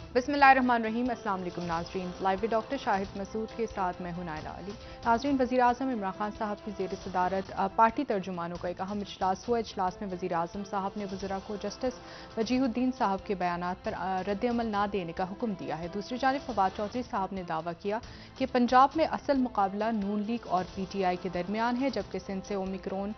बिस्मिल्लाहिर्रहमानिर्रहीम। अस्सलाम वालेकुम नाज़रीन, live with doctor Shahid Masood के साथ मैं हूं नायला अली। नाज़रीन, वज़ीर आज़म इमरान खान साहब की ज़ेर सदारत पार्टी तर्जुमानों का एक अहम इजलास हुआ। इजलास में वज़ीर आज़म साहब ने वज़रा को जस्टिस वजीहुद्दीन साहब के बयानात पर रद्द-ए-अमल न देने का हुक्म दिया है। दूसरी जानिब फवाद चौधरी साहब ने दावा किया कि पंजाब में असल मुकाबला नून लीग और PTI के दरमियान है, जबकि सिंध से ओमिक्रॉन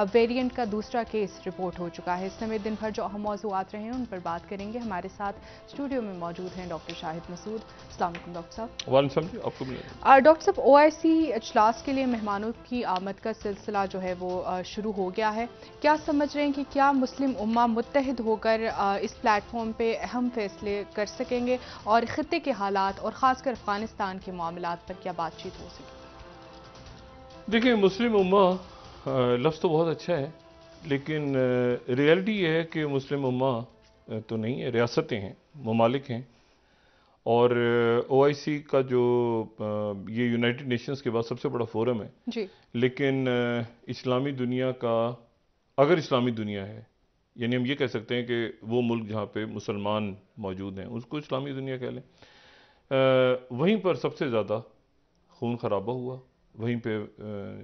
वेरिएंट का दूसरा केस रिपोर्ट हो चुका है। इस समेत दिन भर जो अहम मौज़ूआत रहे हैं उन पर बात करेंगे। हमारे साथ स्टूडियो में मौजूद हैं डॉक्टर शाहिद मसूद। अस्सलाम वालेकुम डॉक्टर साहब। वालेकुम जी, आपको भी डॉक्टर साहब, OIC इजलास के लिए मेहमानों की आमद का सिलसिला जो है वो शुरू हो गया है। क्या समझ रहे हैं कि क्या मुस्लिम उम्मा मुत्तहिद होकर इस प्लेटफॉर्म पे अहम फैसले कर सकेंगे और खित्ते के हालात और ख़ासकर अफगानिस्तान के मामलात पर क्या बातचीत हो सके? देखिए, मुस्लिम उम्मा लफ्ज़ तो बहुत अच्छा है, लेकिन रियलिटी ये है कि मुस्लिम उम्मा तो नहीं है, रियासतें हैं, ममालिक हैं। और OIC का जो ये यूनाइटेड नेशंस के बाद सबसे बड़ा फोरम है। जी। लेकिन इस्लामी दुनिया का, अगर इस्लामी दुनिया है, यानी हम ये कह सकते हैं कि वो मुल्क जहाँ पे मुसलमान मौजूद हैं उसको इस्लामी दुनिया कह लें। वहीं पर सबसे ज़्यादा खून खराबा हुआ, वहीं पे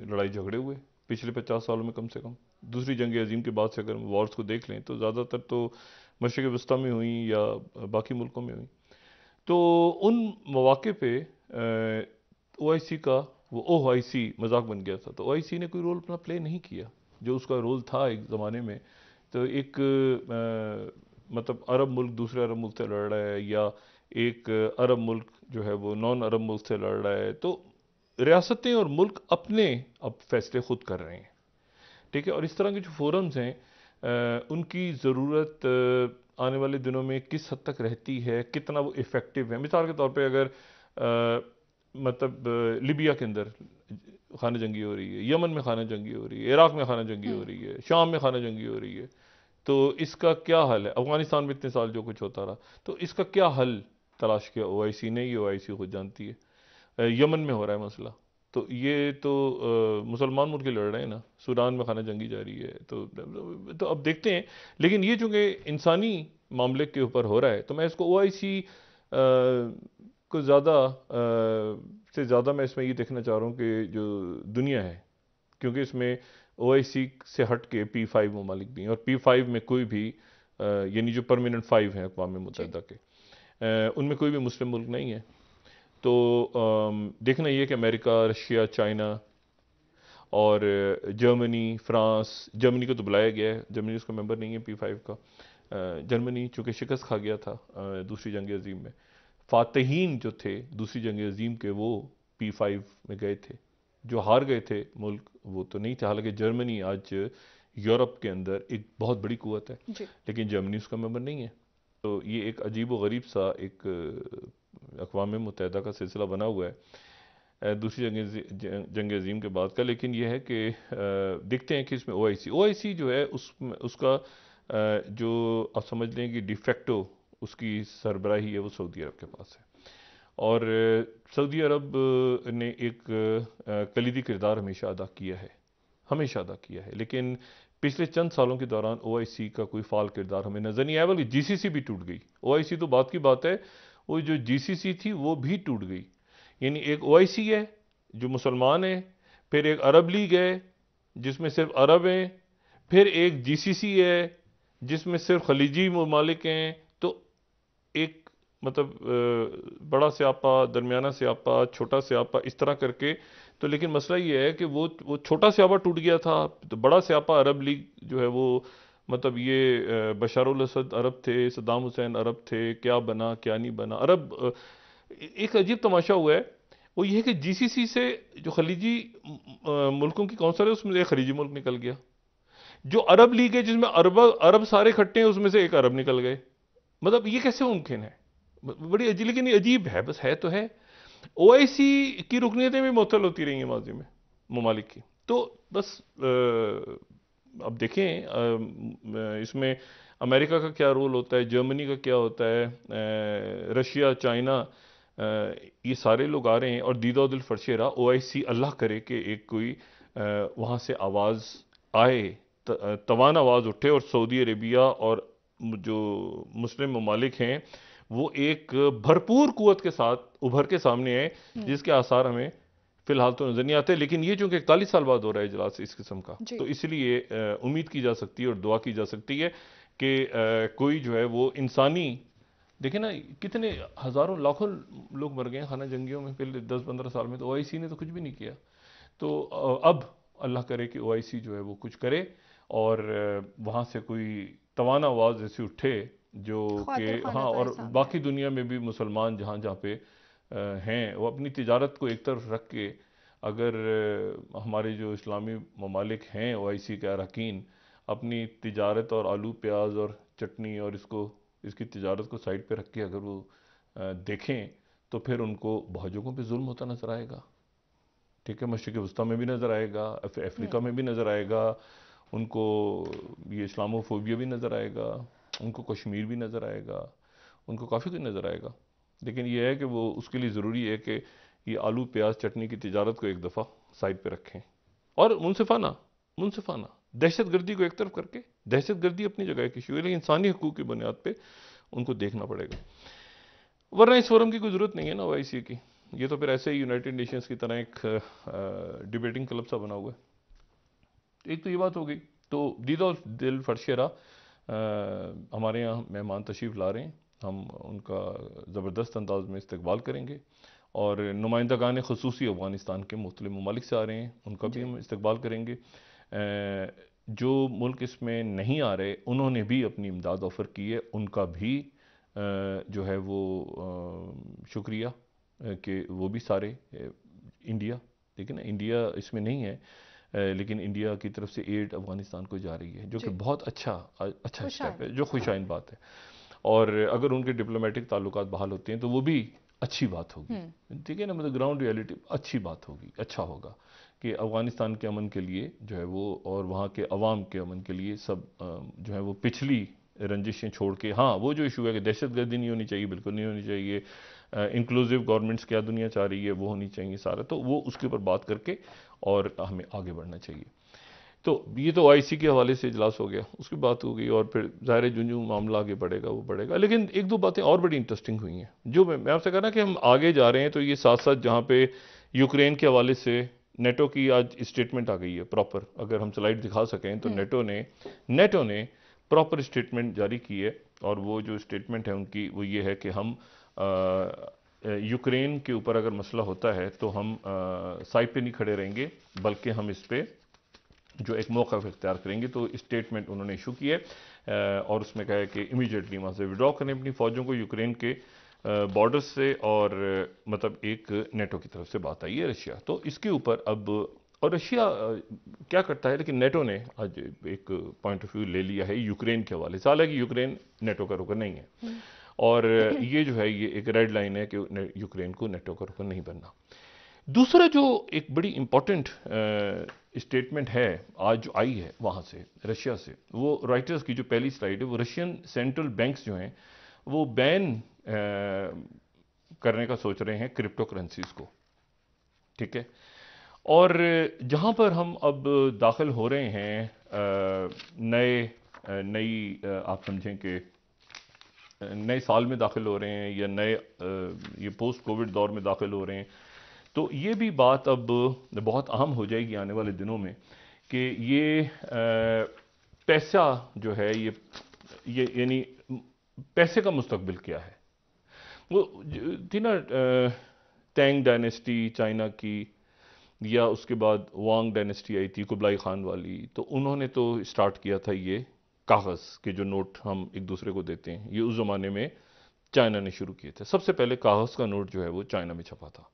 लड़ाई झगड़े हुए पिछले 50 सालों में कम से कम। दूसरी जंग अजीम के बाद से अगर वॉर्स को देख लें तो ज़्यादातर तो मशरिक़ वस्ता में हुई या बाकी मुल्कों में हुई। तो उन मौके पे OIC का वो OIC मजाक बन गया था। तो OIC ने कोई रोल अपना प्ले नहीं किया जो उसका रोल था एक ज़माने में। तो एक मतलब अरब मुल्क दूसरे अरब मुल्क से लड़ रहा है, या एक अरब मुल्क जो है वो नॉन अरब मुल्क से लड़ रहा है, तो रियासतें और मुल्क अपने अब फैसले खुद कर रहे हैं, ठीक है। और इस तरह के जो फोरम्स हैं उनकी ज़रूरत आने वाले दिनों में किस हद तक रहती है, कितना वो इफ़ेक्टिव है। मिसाल के तौर पे अगर मतलब लिबिया के अंदर खाना जंगी हो रही है, यमन में खाना जंगी हो रही है, इराक में खाना जंगी हो रही है, शाम में खाना जंगी हो रही है, तो इसका क्या हल है। अफगानिस्तान में इतने साल जो कुछ होता रहा, तो इसका क्या हल तलाश किया OIC ने, ये OIC खुद जानती है। यमन में हो रहा है मसला, तो ये तो मुसलमान मुल्क लड़ रहे हैं ना, सूडान में खाना जंगी जारी है, तो अब देखते हैं। लेकिन ये चूँकि इंसानी मामले के ऊपर हो रहा है, तो मैं इसको OIC को से ज़्यादा मैं इसमें ये देखना चाह रहा हूँ कि जो दुनिया है, क्योंकि इसमें OIC से हट के P5 ममालिक भी हैं, और P5 में कोई भी यानी जो परमानेंट 5 हैं अक़वाम मुत्तहिदा के, उनमें कोई भी मुस्लिम मुल्क नहीं है। तो देखना ये कि अमेरिका, रशिया, चाइना और जर्मनी, फ्रांस, जर्मनी को तो बुलाया गया है, जर्मनी उसका मेंबर नहीं है P5 का। जर्मनी चूँकि शिकस्त खा गया था दूसरी जंग अजीम में, फातहीन जो थे दूसरी जंग अजीम के वो P5 में गए थे। जो हार गए थे मुल्क वो तो नहीं थे। हालांकि जर्मनी आज यूरोप के अंदर एक बहुत बड़ी कुव्वत है, लेकिन जर्मनी उसका मेंबर नहीं है। तो ये एक अजीब व गरीब सा एक अक़वाम मुत्तहिदा का सिलसिला बना हुआ है दूसरी जंग अजीम के बाद का। लेकिन यह है कि देखते हैं कि इसमें OIC जो है उसका जो आप समझ लें कि डिफेक्टो उसकी सरबराही है वो सऊदी अरब के पास है। और सऊदी अरब ने एक कलीदी किरदार हमेशा अदा किया है, हमेशा अदा किया है। लेकिन पिछले चंद सालों के दौरान OIC का कोई फाल किरदार हमें नजर नहीं आया, बल्कि GCC भी टूट गई। OIC तो बात की बात है, वो जो GCC थी वो भी टूट गई। यानी एक OIC है जो मुसलमान है, फिर एक अरब लीग है जिसमें सिर्फ अरब हैं, फिर एक GCC है जिसमें सिर्फ खलीजी ममालिक हैं। तो एक मतलब बड़ा स्यापा, दरमियाना स्यापा, छोटा स्यापा, इस तरह करके। तो लेकिन मसला ये है कि वो छोटा स्यापा टूट गया था, तो बड़ा स्यापा अरब लीग जो है वो मतलब ये बशारुल असद अरब थे, सद्दाम हुसैन अरब थे, क्या बना क्या नहीं बना अरब। एक अजीब तमाशा हुआ है, वो ये है कि GCC से जो खलीजी मुल्कों की कौंसिल है उसमें एक खलीजी मुल्क निकल गया। जो अरब लीग है जिसमें अरब सारे इकट्ठे हैं, उसमें से एक अरब निकल गए। मतलब ये कैसे मुमकिन है? बड़ी अजीब, लेकिन ये अजीब है, बस है तो है। OIC की रुकनीतें भी मुअत्तल होती रही हैं माजी में ममालिक की। तो बस अब देखें इसमें अमेरिका का क्या रोल होता है, जर्मनी का क्या होता है, रशिया, चाइना, ये सारे लोग आ रहे हैं। और दीदा दिल फर्शे रहा OIC, अल्लाह करे कि एक कोई वहाँ से आवाज़ आए, तवान आवाज़ उठे, और सऊदी अरेबिया और जो मुस्लिम ममालिक हैं वो एक भरपूर कुव्वत के साथ उभर के सामने आए, जिसके आसार हमें फिलहाल तो नजर नहीं आते। लेकिन ये चूंकि 41 साल बाद हो रहा है इजलास इस किस्म का, तो इसलिए उम्मीद की जा सकती है और दुआ की जा सकती है कि कोई जो है वो इंसानी, देखिए ना कितने हजारों लाखों लोग मर गए हैं खाना जंगियों में पिछले 10-15 साल में, तो ओआईसी ने तो कुछ भी नहीं किया। तो अब अल्लाह करे कि ओआईसी जो है वो कुछ करे और वहाँ से कोई तवाना आवाज़ ऐसी उठे जो कि हाँ, और बाकी दुनिया में भी मुसलमान जहाँ जहाँ पे हैं वो अपनी तिजारत को एक तरफ रख के, अगर हमारे जो इस्लामी ममालिक हैं ओआईसी के अरकान अपनी तिजारत और आलू प्याज और चटनी और इसकी तिजारत को साइड पे रख के अगर वो देखें, तो फिर उनको बहुत जगहों पे जुल्म होता नजर आएगा। ठीक है, मशरिक़ वस्ता में भी नज़र आएगा, अफ्रीका में भी नज़र आएगा, उनको ये इस्लामोफोबिया भी नज़र आएगा, उनको कश्मीर भी नज़र आएगा, उनको काफ़ी कुछ नज़र आएगा। लेकिन ये है कि वो उसके लिए ज़रूरी है कि ये आलू प्याज चटनी की तिजारत को एक दफ़ा साइड पे रखें और मुनसिफाना दहशत गर्दी को एक तरफ करके, दहशत गर्दी अपनी जगह की इशू है, लेकिन इंसानी हकूक़ की बुनियाद पर उनको देखना पड़ेगा। वरना इस फोरम की कोई ज़रूरत नहीं है ना ओआईसी की, ये तो फिर ऐसे ही यूनाइटेड नेशंस की तरह एक डिबेटिंग क्लब सा बना हुआ है। एक तो ये बात हो गई। तो दीदा दिल फरशेरा हमारे यहाँ मेहमान तशरीफ़ ला रहे हैं, हम उनका ज़बरदस्त अंदाज में इस्तकबाल करेंगे और नुमाइंदगान ख़ुसूसी अफ़गानिस्तान के मुख्तलिफ़ ममालिक से आ रहे हैं, उनका भी हम इस्तकबाल करेंगे। जो मुल्क इसमें नहीं आ रहे उन्होंने भी अपनी इमदाद ऑफ़र की है, उनका भी जो है वो शुक्रिया कि वो भी सारे इंडिया, देखिए ना इंडिया इसमें नहीं है लेकिन इंडिया की तरफ से एड अफगानिस्तान को जा रही है, जो कि बहुत अच्छा स्टेप है, जो खुशाइन बात है। और अगर उनके डिप्लोमेटिक ताल्लुकात बहाल होते हैं तो वो भी अच्छी बात होगी, ठीक है ना, मतलब ग्राउंड रियलिटी अच्छी बात होगी, अच्छा होगा कि अफगानिस्तान के अमन के लिए जो है वो और वहाँ के अवाम के अमन के लिए सब जो है वो पिछली रंजिशें छोड़ के, हाँ वो जो इशू है कि दहशतगर्दी नहीं होनी चाहिए, बिल्कुल नहीं होनी चाहिए, इंक्लूसिव गवर्नमेंट्स क्या दुनिया चाह रही है वो होनी चाहिए सारा, तो वो उसके ऊपर बात करके और हमें आगे बढ़ना चाहिए। तो ये तो ओआईसी के हवाले से इजलास हो गया, उसकी बात हो गई और फिर ज़ाहिर जो मामला आगे बढ़ेगा वो बढ़ेगा। लेकिन एक दो बातें और बड़ी इंटरेस्टिंग हुई हैं जो मैं आपसे कह रहा कि हम आगे जा रहे हैं, तो ये साथ साथ जहाँ पे यूक्रेन के हवाले से नेटो की आज स्टेटमेंट आ गई है प्रॉपर, अगर हम स्लाइड दिखा सकें तो नेटो ने प्रॉपर स्टेटमेंट जारी की है और वो जो स्टेटमेंट है उनकी वो ये है कि हम यूक्रेन के ऊपर अगर मसला होता है तो हम साइड पे नहीं खड़े रहेंगे, बल्कि हम इस पे जो एक मौका इख्तियार करेंगे। तो स्टेटमेंट उन्होंने इशू की है और उसमें कहा है कि इमीडिएटली वहाँ से विड्रॉ करें अपनी फ़ौजों को यूक्रेन के बॉर्डर से, और मतलब एक नेटो की तरफ से बात आई है रशिया, तो इसके ऊपर अब और रशिया क्या करता है, लेकिन नेटो ने आज एक पॉइंट ऑफ व्यू ले लिया है यूक्रेन के हवाले से, हालांकि यूक्रेन नेटो का रुकन नहीं है और ये जो है ये एक रेड लाइन है कि यूक्रेन को नेटो का रुकन नहीं बनना। दूसरा जो एक बड़ी इंपॉर्टेंट स्टेटमेंट है आज जो आई है वहाँ से रशिया से, वो रॉयटर्स की जो पहली स्लाइड है, वो रशियन सेंट्रल बैंक्स जो हैं वो बैन करने का सोच रहे हैं क्रिप्टो करेंसीज को, ठीक है। और जहाँ पर हम अब दाखिल हो रहे हैं नई आप समझें कि नए साल में दाखिल हो रहे हैं या नए ये पोस्ट कोविड दौर में दाखिल हो रहे हैं, तो ये भी बात अब बहुत अहम हो जाएगी आने वाले दिनों में कि ये पैसा जो है ये यानी पैसे का मुस्तकबिल क्या है। वो थी ना टैंग डायनेस्टी चाइना की, या उसके बाद वांग डायनेस्टी आई थी कुबलाई खान वाली, तो उन्होंने तो स्टार्ट किया था ये कागज़ के जो नोट हम एक दूसरे को देते हैं, ये उस ज़माने में चाइना ने शुरू किए थे। सबसे पहले कागज़ का नोट जो है वो चाइना में छपा था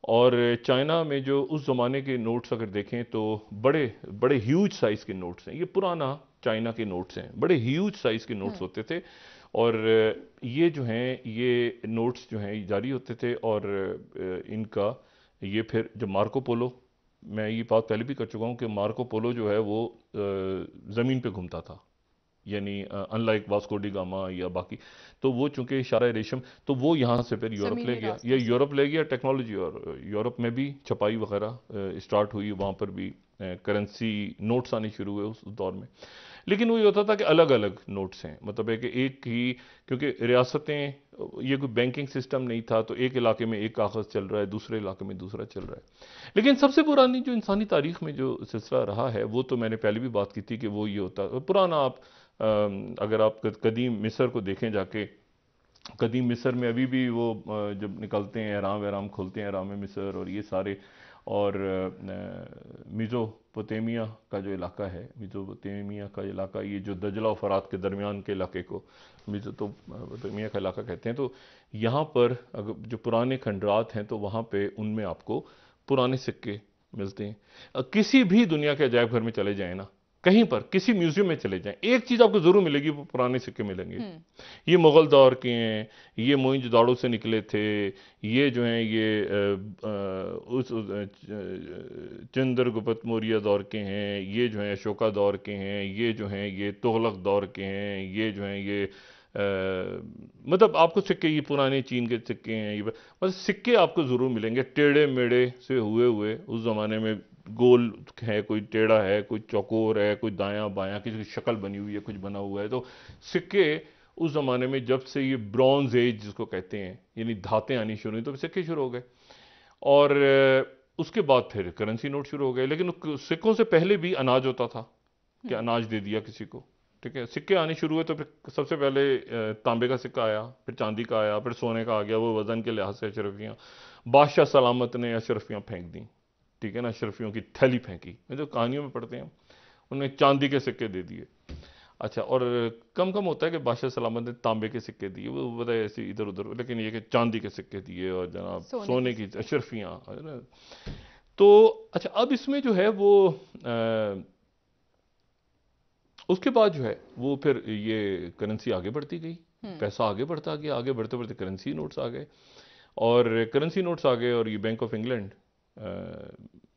और चाइना में जो उस ज़माने के नोट्स अगर देखें तो बड़े बड़े ह्यूज साइज़ के नोट्स हैं, ये पुराना चाइना के नोट्स हैं, बड़े ह्यूज साइज़ के नोट्स होते थे और ये जो हैं ये नोट्स जो हैं जारी होते थे और इनका ये फिर जब मार्को पोलो, मैं ये बात पहले भी कर चुका हूँ कि मार्को पोलो जो है वो ज़मीन पे घूमता था, यानी अनलाइक वास्को डी गामा या बाकी, तो वो चूंकि इशारा रेशम, तो वो यहाँ से फिर यूरोप ले गया, या यूरोप ले गया टेक्नोलॉजी, और यूरोप में भी छपाई वगैरह स्टार्ट हुई, वहाँ पर भी करेंसी नोट्स आने शुरू हुए उस दौर में। लेकिन वो ये होता था कि अलग अलग नोट्स हैं, मतलब है कि एक ही, क्योंकि रियासतें, ये कोई बैंकिंग सिस्टम नहीं था, तो एक इलाके में एक कागज़ चल रहा है, दूसरे इलाके में दूसरा चल रहा है। लेकिन सबसे पुरानी जो इंसानी तारीख में जो सिलसिला रहा है, वो तो मैंने पहले भी बात की थी कि वो ये होता पुराना, आप अगर आप कदीम मिस्र को देखें जाके, कदीम मिस्र में अभी भी वो जब निकलते हैं एहराम वहराम खोलते हैं, एहराम मिस्र और ये सारे, और मिज़ोपोटामिया का जो इलाका है, मिज़ोपोटामिया का इलाका, ये जो दजला और फरात के दरमियान के इलाके को मिज़ोपोटामिया का इलाका कहते हैं। तो यहाँ पर अगर जो पुराने खंडरात हैं तो वहाँ पे उनमें आपको पुराने सिक्के मिलते हैं। किसी भी दुनिया के अजायब घर में चले जाएं ना, कहीं पर किसी म्यूजियम में चले जाएं, एक चीज़ आपको ज़रूर मिलेगी, वो पुराने सिक्के मिलेंगे। ये मुग़ल दौर के हैं, ये मोइंजोदाड़ो से निकले थे, ये जो हैं ये उस चंद्रगुप्त मौर्य दौर के हैं, ये जो हैं अशोका दौर के हैं, ये जो हैं ये तुगलक दौर के हैं, ये जो हैं ये मतलब आपको सिक्के, ये पुराने चीन के सिक्के हैं, ये मतलब सिक्के आपको ज़रूर मिलेंगे, टेढ़े मेढ़े से हुए हुए। उस ज़माने में गोल है, कोई टेढ़ा है, कोई चौकोर है, कोई दायां बायां, किसी की शक्ल बनी हुई है, कुछ बना हुआ है। तो सिक्के उस ज़माने में, जब से ये ब्रॉन्ज एज जिसको कहते हैं, यानी धातें आनी शुरू हुई, तो सिक्के शुरू हो गए। और उसके बाद फिर करेंसी नोट शुरू हो गए। लेकिन सिक्कों से पहले भी अनाज होता था कि अनाज दे दिया किसी को, ठीक है। सिक्के आने शुरू हुए तो फिर सबसे पहले तांबे का सिक्का आया, फिर चांदी का आया, फिर सोने का आ गया, वो वजन के लिहाज से अशरफियाँ। बादशाह सलामत ने अशरफियाँ फेंक दी, ठीक है ना, अशरफियों की थैली फेंकी, जो कहानियों में पढ़ते हैं, उन्हें चांदी के सिक्के दे दिए। अच्छा, और कम कम होता है कि बादशाह सलामत ने तांबे के सिक्के दिए, वो बताए ऐसे इधर उधर, लेकिन ये कि चांदी के सिक्के दिए और जनाब सोने की अशरफियाँ, है ना। तो अच्छा, अब इसमें जो है वो उसके बाद जो है वो फिर ये करेंसी आगे बढ़ती गई, पैसा आगे बढ़ता गया, आगे बढ़ते बढ़ते करेंसी नोट्स आ गए, और करेंसी नोट्स आ गए। और ये बैंक ऑफ इंग्लैंड,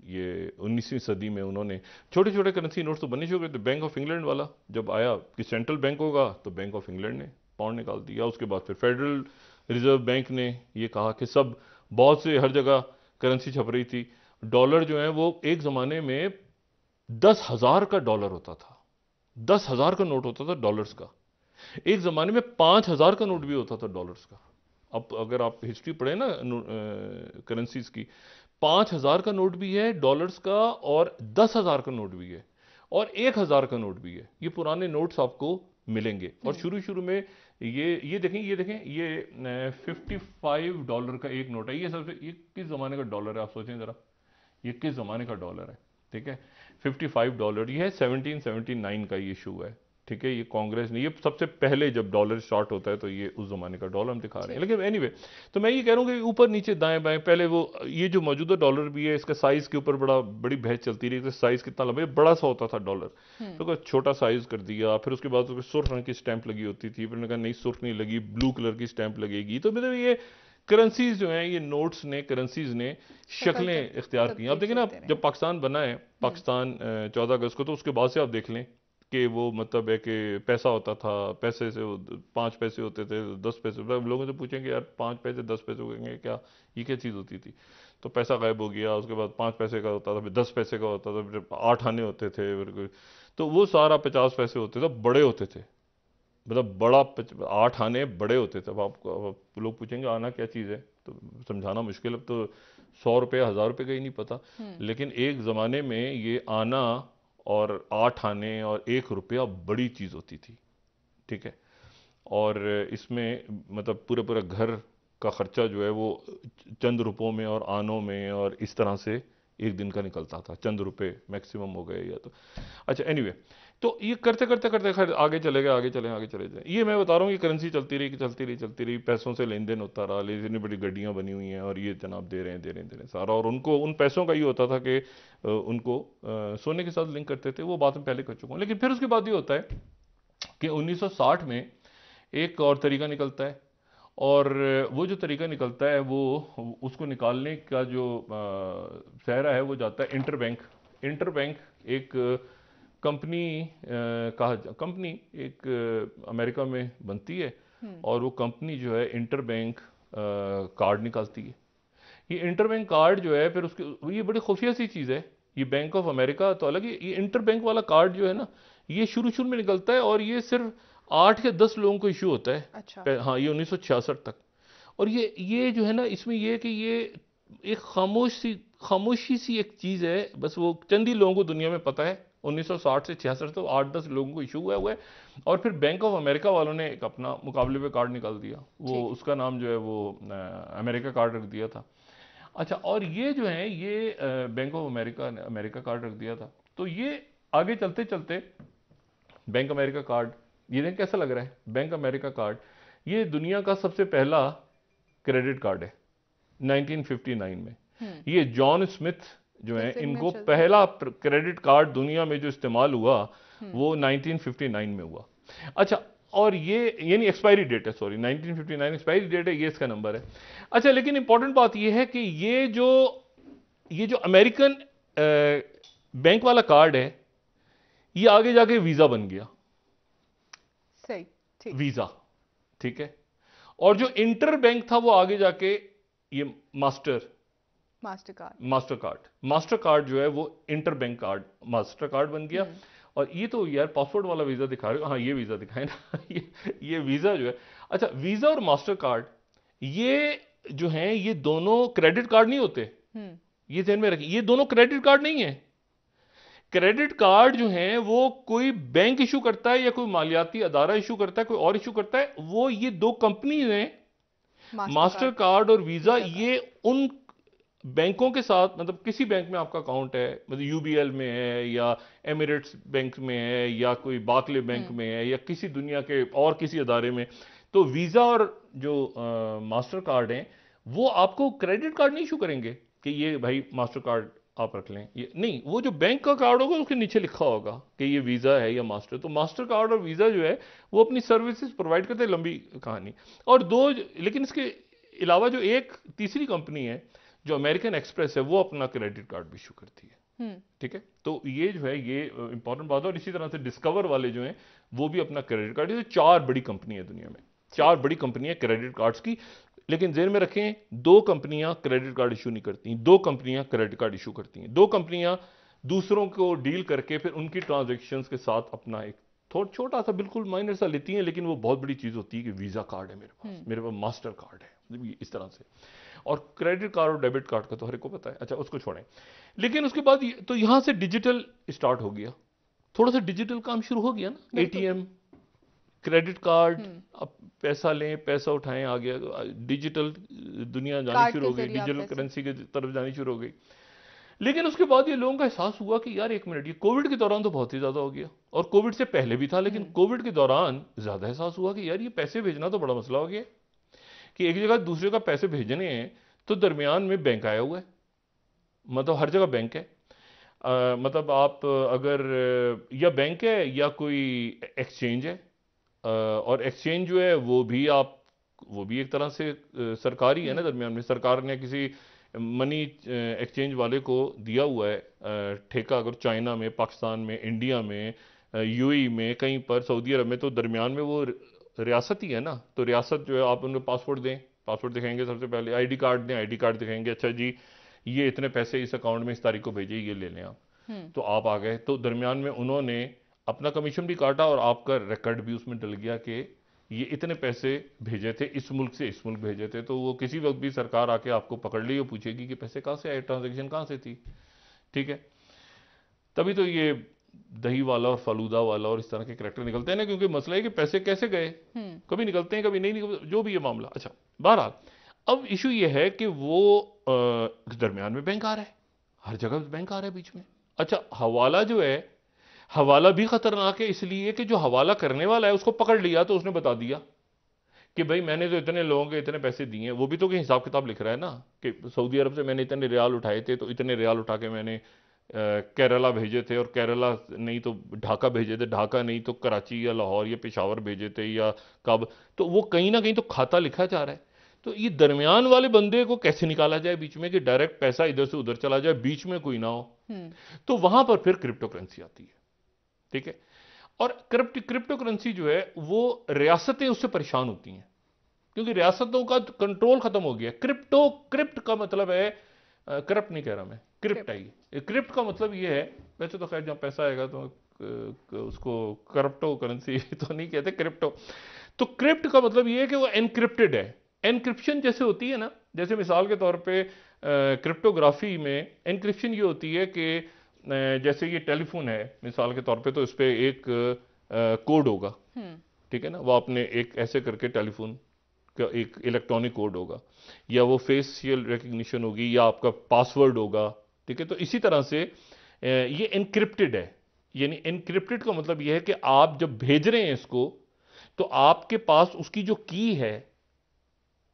ये 19वीं सदी में उन्होंने छोटे छोटे करेंसी नोट्स तो बनने शुरू करे थे। बैंक ऑफ इंग्लैंड वाला जब आया कि सेंट्रल बैंक होगा, तो बैंक ऑफ इंग्लैंड ने पाउंड निकाल दिया। उसके बाद फिर फेडरल रिजर्व बैंक ने ये कहा कि सब, बहुत से हर जगह करेंसी छप रही थी। डॉलर जो है वो एक ज़माने में 10,000 का डॉलर होता था, 10,000 का नोट होता था डॉलर्स का। एक ज़माने में 5,000 का नोट भी होता था डॉलर्स का। अब अगर आप हिस्ट्री पढ़े ना करेंसीज की, 5,000 का नोट भी है डॉलर्स का, और 10,000 का नोट भी है, और 1,000 का नोट भी है। ये पुराने नोट्स आपको मिलेंगे। और शुरू शुरू में ये देखें, ये देखें, ये $55 का एक नोट है। ये सबसे, ये किस ज़माने का डॉलर है, आप सोचें ज़रा, ये किस ज़माने का डॉलर है, ठीक है। $55, ये है 1779 का ये इशू है, ठीक है। ये कांग्रेस ने, ये सबसे पहले जब डॉलर शॉर्ट होता है तो ये उस जमाने का डॉलर हम दिखा रहे हैं। लेकिन एनीवे, तो मैं ये कह रहा हूँ कि ऊपर नीचे दाएं बाएं, पहले वो ये जो मौजूदा डॉलर भी है, इसका साइज के ऊपर बड़ी बहस चलती रही कि साइज कितना लंबा, बड़ा सा होता था डॉलर, तो छोटा साइज कर दिया। फिर उसके बाद उसको सुर्ख रंग की स्टैंप लगी होती थी, फिर उन्होंने कहा नहीं, सुर्ख नहीं लगी, ब्लू कलर की स्टैंप लगेगी। तो मतलब ये करेंसीज जो हैं, ये नोट्स ने, करेंसीज ने शक्लें इख्तियार की। अब देखिए ना, जब पाकिस्तान बना है, पाकिस्तान 14 अगस्त को, तो उसके बाद से आप देख लें कि वो मतलब है कि पैसा होता था, पैसे से 5 पैसे होते थे, 10 पैसे। लोगों से पूछेंगे यार 5 पैसे 10 पैसे होंगे क्या, ये क्या चीज़ होती थी। तो पैसा गायब हो गया, उसके बाद 5 पैसे का होता था, फिर 10 पैसे का होता था, फिर 8 आने होते थे, फिर तो वो सारा 50 पैसे होते थे, बड़े होते थे, मतलब बड़ा 8 आने बड़े होते थे। अब आपको लोग पूछेंगे आना क्या चीज़ है, तो समझाना मुश्किल। अब तो 100 रुपये 1000 रुपये का ही नहीं पता। लेकिन एक ज़माने में ये आना और 8 आने और 1 रुपया बड़ी चीज़ होती थी, ठीक है। और इसमें मतलब पूरे पूरे घर का खर्चा जो है वो चंद रुपयों में और आनों में और इस तरह से एक दिन का निकलता था। चंद रुपए मैक्सिमम हो गए या तो। अच्छा, एनीवे, तो ये करते करते करते खैर आगे चले गए, आगे चले जाए। ये मैं बता रहा हूँ कि करेंसी चलती रही, पैसों से लेन देन होता रहा, इतनी बड़ी गड्डियाँ बनी हुई हैं, और ये जनाब दे रहे हैं सारा। और उनको उन पैसों का ये होता था कि उनको सोने के साथ लिंक करते थे। वो बात मैं पहले कर चुका हूँ। लेकिन फिर उसके बाद ये होता है कि 1960 में एक और तरीका निकलता है, और वो जो तरीका निकलता है वो, उसको निकालने का जो सहरा है वो जाता है इंटरबैंक एक कंपनी कंपनी एक अमेरिका में बनती है, और वो कंपनी जो है इंटरबैंक कार्ड निकालती है। ये इंटरबैंक कार्ड जो है फिर उसके, ये बड़ी खुफिया सी चीज़ है। ये बैंक ऑफ अमेरिका तो अलग है, ये इंटरबैंक वाला कार्ड जो है ना, ये शुरू शुरू में निकलता है और ये सिर्फ 8 या 10 लोगों को इशू होता है। अच्छा। हाँ, ये 1966 तक। और ये जो है ना, इसमें ये है कि ये एक खामोशी सी एक चीज़ है, बस वो चंद ही लोगों को दुनिया में पता है। 1960 से 66 तो 8-10 लोगों को इशू हुआ है। और फिर बैंक ऑफ अमेरिका वालों ने एक अपना मुकाबले पे कार्ड निकाल दिया, वो उसका नाम जो है वो अमेरिका कार्ड रख दिया था। अच्छा, और ये जो है ये बैंक ऑफ अमेरिका ने अमेरिका कार्ड रख दिया था। तो ये आगे चलते चलते बैंक अमेरिका कार्ड, ये देखें कैसा लग रहा है। बैंक अमेरिका कार्ड ये दुनिया का सबसे पहला क्रेडिट कार्ड है 1959 में। ये जॉन स्मिथ जो है, इनको पहला क्रेडिट कार्ड दुनिया में जो इस्तेमाल हुआ वो 1959 में हुआ। अच्छा, और ये यानी एक्सपायरी डेट है, सॉरी 1959 एक्सपायरी डेट है, ये इसका नंबर है। अच्छा, लेकिन इंपॉर्टेंट बात ये है कि ये जो अमेरिकन बैंक वाला कार्ड है, ये आगे जाके वीजा बन गया। सही, ठीक। वीजा, ठीक है। और जो इंटर बैंक था वो आगे जाके ये मास्टर कार्ड जो है वो inter bank card master card बन गया। और ये तो यार पासपोर्ट वाला वीजा दिखा रहे हो, हाँ ये वीजा दिखाए ना ये वीजा जो है। अच्छा, वीजा और मास्टर कार्ड ये जो हैं, ये दोनों क्रेडिट कार्ड नहीं होते, ये ध्यान में रखिए, ये दोनों क्रेडिट कार्ड नहीं है। क्रेडिट कार्ड जो है वो कोई बैंक इशू करता है या कोई मालियाती अदारा इशू करता है, कोई और इशू करता है, वो ये दो कंपनी हैं, मास्टर कार्ड और वीजा, ये उन बैंकों के साथ, मतलब किसी बैंक में आपका अकाउंट है, मतलब यूबीएल में है या एमिरेट्स बैंक में है या कोई बार्कले बैंक में है या किसी दुनिया के और किसी अदारे में, तो वीजा और जो मास्टर कार्ड हैं वो आपको क्रेडिट कार्ड नहीं इशू करेंगे कि ये भाई मास्टर कार्ड आप रख लें, ये नहीं। वो जो बैंक का कार्ड होगा उसके नीचे लिखा होगा कि ये वीजा है या मास्टर। तो मास्टर कार्ड और वीजा जो है वो अपनी सर्विसेज प्रोवाइड करते हैं, लंबी कहानी। और दो, लेकिन इसके अलावा जो एक तीसरी कंपनी है जो अमेरिकन एक्सप्रेस है, वो अपना क्रेडिट कार्ड भी इशू करती है, ठीक है। तो ये जो है ये इंपॉर्टेंट बात है। और इसी तरह से डिस्कवर वाले जो हैं वो भी अपना क्रेडिट कार्ड, ये 4 बड़ी कंपनी है दुनिया में, 4 बड़ी कंपनियां क्रेडिट कार्ड्स की। लेकिन जेल में रखें, 2 कंपनियां क्रेडिट कार्ड इशू नहीं करती, 2 कंपनियां क्रेडिट कार्ड इशू करती हैं। 2 कंपनियां दूसरों को डील करके फिर उनकी ट्रांजैक्शंस के साथ अपना एक थोड़ा छोटा सा बिल्कुल माइनर सा लेती हैं, लेकिन वो बहुत बड़ी चीज होती है कि वीजा कार्ड है मेरे पास मास्टर कार्ड है, इस तरह से। और क्रेडिट कार्ड और डेबिट कार्ड का तो हर एक को पता है। अच्छा, उसको छोड़ें। लेकिन उसके बाद तो यहां से डिजिटल स्टार्ट हो गया, थोड़ा सा डिजिटल काम शुरू हो गया ना, एटीएम, क्रेडिट कार्ड, अब पैसा लें, पैसा उठाएं, आ गया डिजिटल दुनिया जानी शुरू हो गई, डिजिटल करेंसी की तरफ जानी शुरू हो गई। लेकिन उसके बाद ये लोगों का एहसास हुआ कि यार एक मिनट, ये कोविड के दौरान तो बहुत ही ज्यादा हो गया, और कोविड से पहले भी था, लेकिन कोविड के दौरान ज्यादा एहसास हुआ कि यार ये पैसे भेजना तो बड़ा मसला हो गया कि एक जगह दूसरे का पैसे भेजने हैं तो दरमियान में बैंक आया हुआ है, मतलब हर जगह बैंक है। मतलब आप अगर या बैंक है या कोई एक्सचेंज है, और एक्सचेंज जो है वो भी एक तरह से सरकारी है ना, दरमियान में सरकार ने किसी मनी एक्सचेंज वाले को दिया हुआ है ठेका, अगर चाइना में, पाकिस्तान में, इंडिया में, यूएई में, कहीं पर, सऊदी अरब में, तो दरमियान में वो रियासत ही है ना। तो रियासत जो है, आप उनको पासपोर्ट दें, पासपोर्ट दिखाएंगे सबसे पहले, आईडी कार्ड दें, आईडी कार्ड दिखाएंगे, अच्छा जी ये इतने पैसे इस अकाउंट में इस तारीख को भेजिए, ये ले लें आप। तो आप आ गए, तो दरमियान में उन्होंने अपना कमीशन भी काटा और आपका रिकॉर्ड भी उसमें डल गया कि ये इतने पैसे भेजे थे, इस मुल्क से इस मुल्क भेजे थे। तो वो किसी वक्त भी सरकार आके आपको पकड़ ली और पूछेगी कि पैसे कहाँ से आए, ट्रांजैक्शन कहाँ से थी, ठीक है। तभी तो ये दही वाला और फालूदा वाला और इस तरह के करैक्टर निकलते हैं ना, क्योंकि मसला है कि पैसे कैसे गए, कभी निकलते हैं कभी नहीं निकलते, जो भी ये मामला। अच्छा, बहरहाल अब इशू ये है कि वो दरमियान में बैंक आ रहा है, हर जगह बैंक आ रहा है बीच में। अच्छा, हवाला जो है, हवाला भी खतरनाक है, इसलिए कि जो हवाला करने वाला है उसको पकड़ लिया तो उसने बता दिया कि भाई मैंने तो इतने लोगों के इतने पैसे दिए हैं। वो भी तो कि हिसाब किताब लिख रहा है ना कि सऊदी अरब से मैंने इतने रियाल उठाए थे, तो इतने रियाल उठा के मैंने केरला भेजे थे, और केरला नहीं तो ढाका भेजे थे, ढाका नहीं तो कराची या लाहौर या पेशावर भेजे थे या कब। तो वो कहीं ना कहीं तो खाता लिखा जा रहा है। तो ये दरमियान वाले बंदे को कैसे निकाला जाए बीच में, कि डायरेक्ट पैसा इधर से उधर चला जाए, बीच में कोई ना हो। तो वहां पर फिर क्रिप्टो करेंसी आती है, ठीक है। और क्रिप्टो करेंसी जो है वो रियासतें उससे परेशान होती हैं, क्योंकि रियासतों का कंट्रोल खत्म हो गया। क्रिप्ट का मतलब है, करप्ट नहीं कह रहा मैं, क्रिप्ट आई। क्रिप्ट का मतलब ये है, वैसे तो खैर जहां पैसा आएगा तो उसको क्रिप्टो करेंसी तो नहीं कहते, क्रिप्टो। तो क्रिप्ट का मतलब ये है कि वो एनक्रिप्टेड है। एनक्रिप्शन जैसे होती है ना, जैसे मिसाल के तौर पे क्रिप्टोग्राफी में एनक्रिप्शन ये होती है कि जैसे ये टेलीफोन है मिसाल के तौर पे, तो इस पे एक कोड होगा, ठीक है ना, वो आपने एक ऐसे करके टेलीफोन का एक इलेक्ट्रॉनिक कोड होगा, या वो फेशियल रिकग्निशन होगी, या आपका पासवर्ड होगा, ठीक है। तो इसी तरह से ये एनक्रिप्टेड है। यानी एनक्रिप्टेड का मतलब ये है कि आप जब भेज रहे हैं इसको, तो आपके पास उसकी जो की है,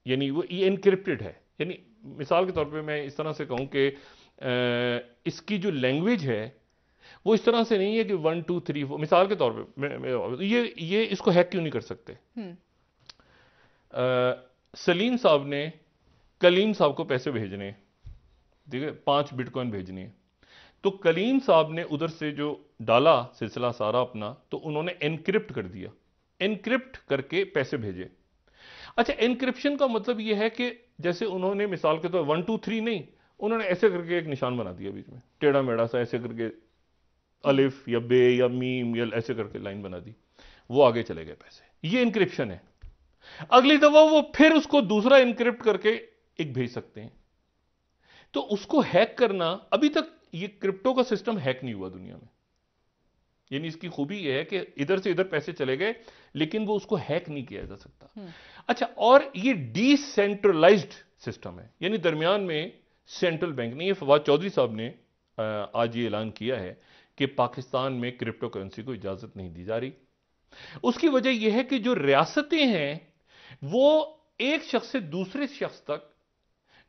यानी वो ये एनक्रिप्टेड है। यानी मिसाल के तौर पे मैं इस तरह से कहूं कि इसकी जो लैंग्वेज है वो इस तरह से नहीं है कि 1 2 3 4, मिसाल के तौर पे ये इसको हैक क्यों नहीं कर सकते। सलीम साहब ने कलीम साहब को पैसे भेजने हैं, ठीक है, 5 बिटकॉइन भेजनी है। तो कलीम साहब ने उधर से जो डाला सिलसिला सारा अपना, तो उन्होंने एनक्रिप्ट कर दिया, एनक्रिप्ट करके पैसे भेजे। अच्छा, एनक्रिप्शन का मतलब यह है कि जैसे उन्होंने मिसाल के तौर 1 2 3 नहीं, उन्होंने ऐसे करके एक निशान बना दिया बीच में, टेढ़ा मेढ़ा सा ऐसे करके, अलिफ या बे या मीम या ऐसे करके लाइन बना दी, वो आगे चले गए पैसे। ये एनक्रिप्शन है। अगली दफा वो फिर उसको दूसरा एनक्रिप्ट करके एक भेज सकते हैं। तो उसको हैक करना, अभी तक ये क्रिप्टो का सिस्टम हैक नहीं हुआ दुनिया में। यानी इसकी खूबी यह है कि इधर से इधर पैसे चले गए, लेकिन वो उसको हैक नहीं किया जा सकता। अच्छा, और ये डिसेंट्रलाइज्ड सिस्टम है, यानी दरमियान में सेंट्रल बैंक नहीं है। फवाद चौधरी साहब ने आज ये ऐलान किया है कि पाकिस्तान में क्रिप्टो करेंसी को इजाजत नहीं दी जा रही। उसकी वजह यह है कि जो रियासतें हैं वो एक शख्स से दूसरे शख्स तक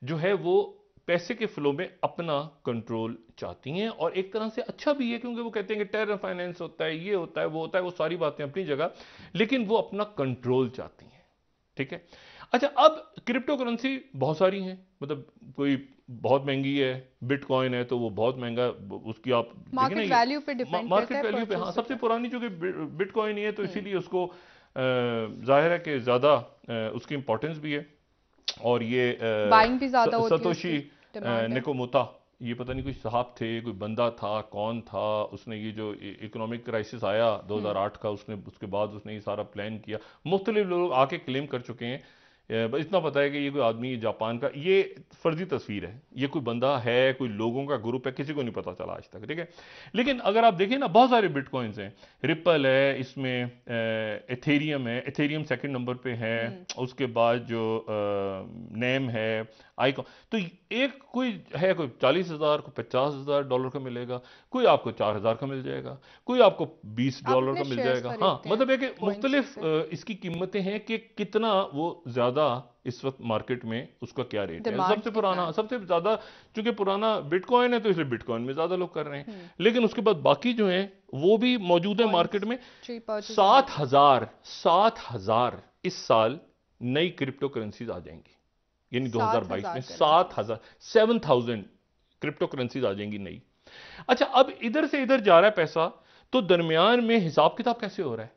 जो है वो पैसे के फ्लो में अपना कंट्रोल चाहती हैं, और एक तरह से अच्छा भी है, क्योंकि वो कहते हैं कि टेरर फाइनेंस होता है, ये होता है, वो होता है, वो सारी बातें अपनी जगह, लेकिन वो अपना कंट्रोल चाहती हैं, ठीक है। अच्छा, अब क्रिप्टो करेंसी बहुत सारी हैं, मतलब कोई बहुत महंगी है, बिटकॉइन है तो वो बहुत महंगा, उसकी आप मार्केट वैल्यू पे डिपेंड करता है, मार्केट वैल्यू पे, हाँ, सबसे पुरानी चूंकि बिटकॉइन ही है, तो इसीलिए उसको जाहिर है कि ज्यादा उसकी इंपॉर्टेंस भी है। और ये बाइंग भी ज्यादा होती है, सतोशी नेकोमोटा, ये पता नहीं कोई साहब थे, कोई बंदा था, कौन था, उसने ये जो इकोनॉमिक क्राइसिस आया 2008 का, उसने उसके बाद उसने ये सारा प्लान किया। मुख्तलिफ लोग आके क्लेम कर चुके हैं, बस इतना पता है कि ये कोई आदमी जापान का, ये फर्जी तस्वीर है, ये कोई बंदा है, कोई लोगों का ग्रुप है, किसी को नहीं पता चला आज तक, ठीक है। लेकिन अगर आप देखें ना, बहुत सारे बिटकॉइंस हैं, रिपल है, इसमें एथेरियम है, एथेरियम सेकंड नंबर पे है, उसके बाद जो नेम है, आईकॉन। तो एक कोई है, कोई 40,000, कोई 50,000 डॉलर का मिलेगा, कोई आपको 4,000 का मिल जाएगा, कोई आपको 20 डॉलर का मिल जाएगा। हाँ, मतलब है कि मुख्तलिफ इसकी कीमतें हैं कि कितना वो ज्यादा इस वक्त मार्केट में उसका क्या रेट है। सबसे पुराना, सबसे ज्यादा चूंकि पुराना बिटकॉइन है, तो इसलिए बिटकॉइन में ज्यादा लोग कर रहे हैं, लेकिन उसके बाद बाकी जो हैं वो भी मौजूद है मार्केट में। 7,000 इस साल नई क्रिप्टो करेंसीज आ जाएंगी, यानी 2022 में 7,000 क्रिप्टो करेंसीज आ जाएंगी नई। अच्छा, अब इधर से इधर जा रहा है पैसा, तो दरमियान में हिसाब किताब कैसे हो रहा है?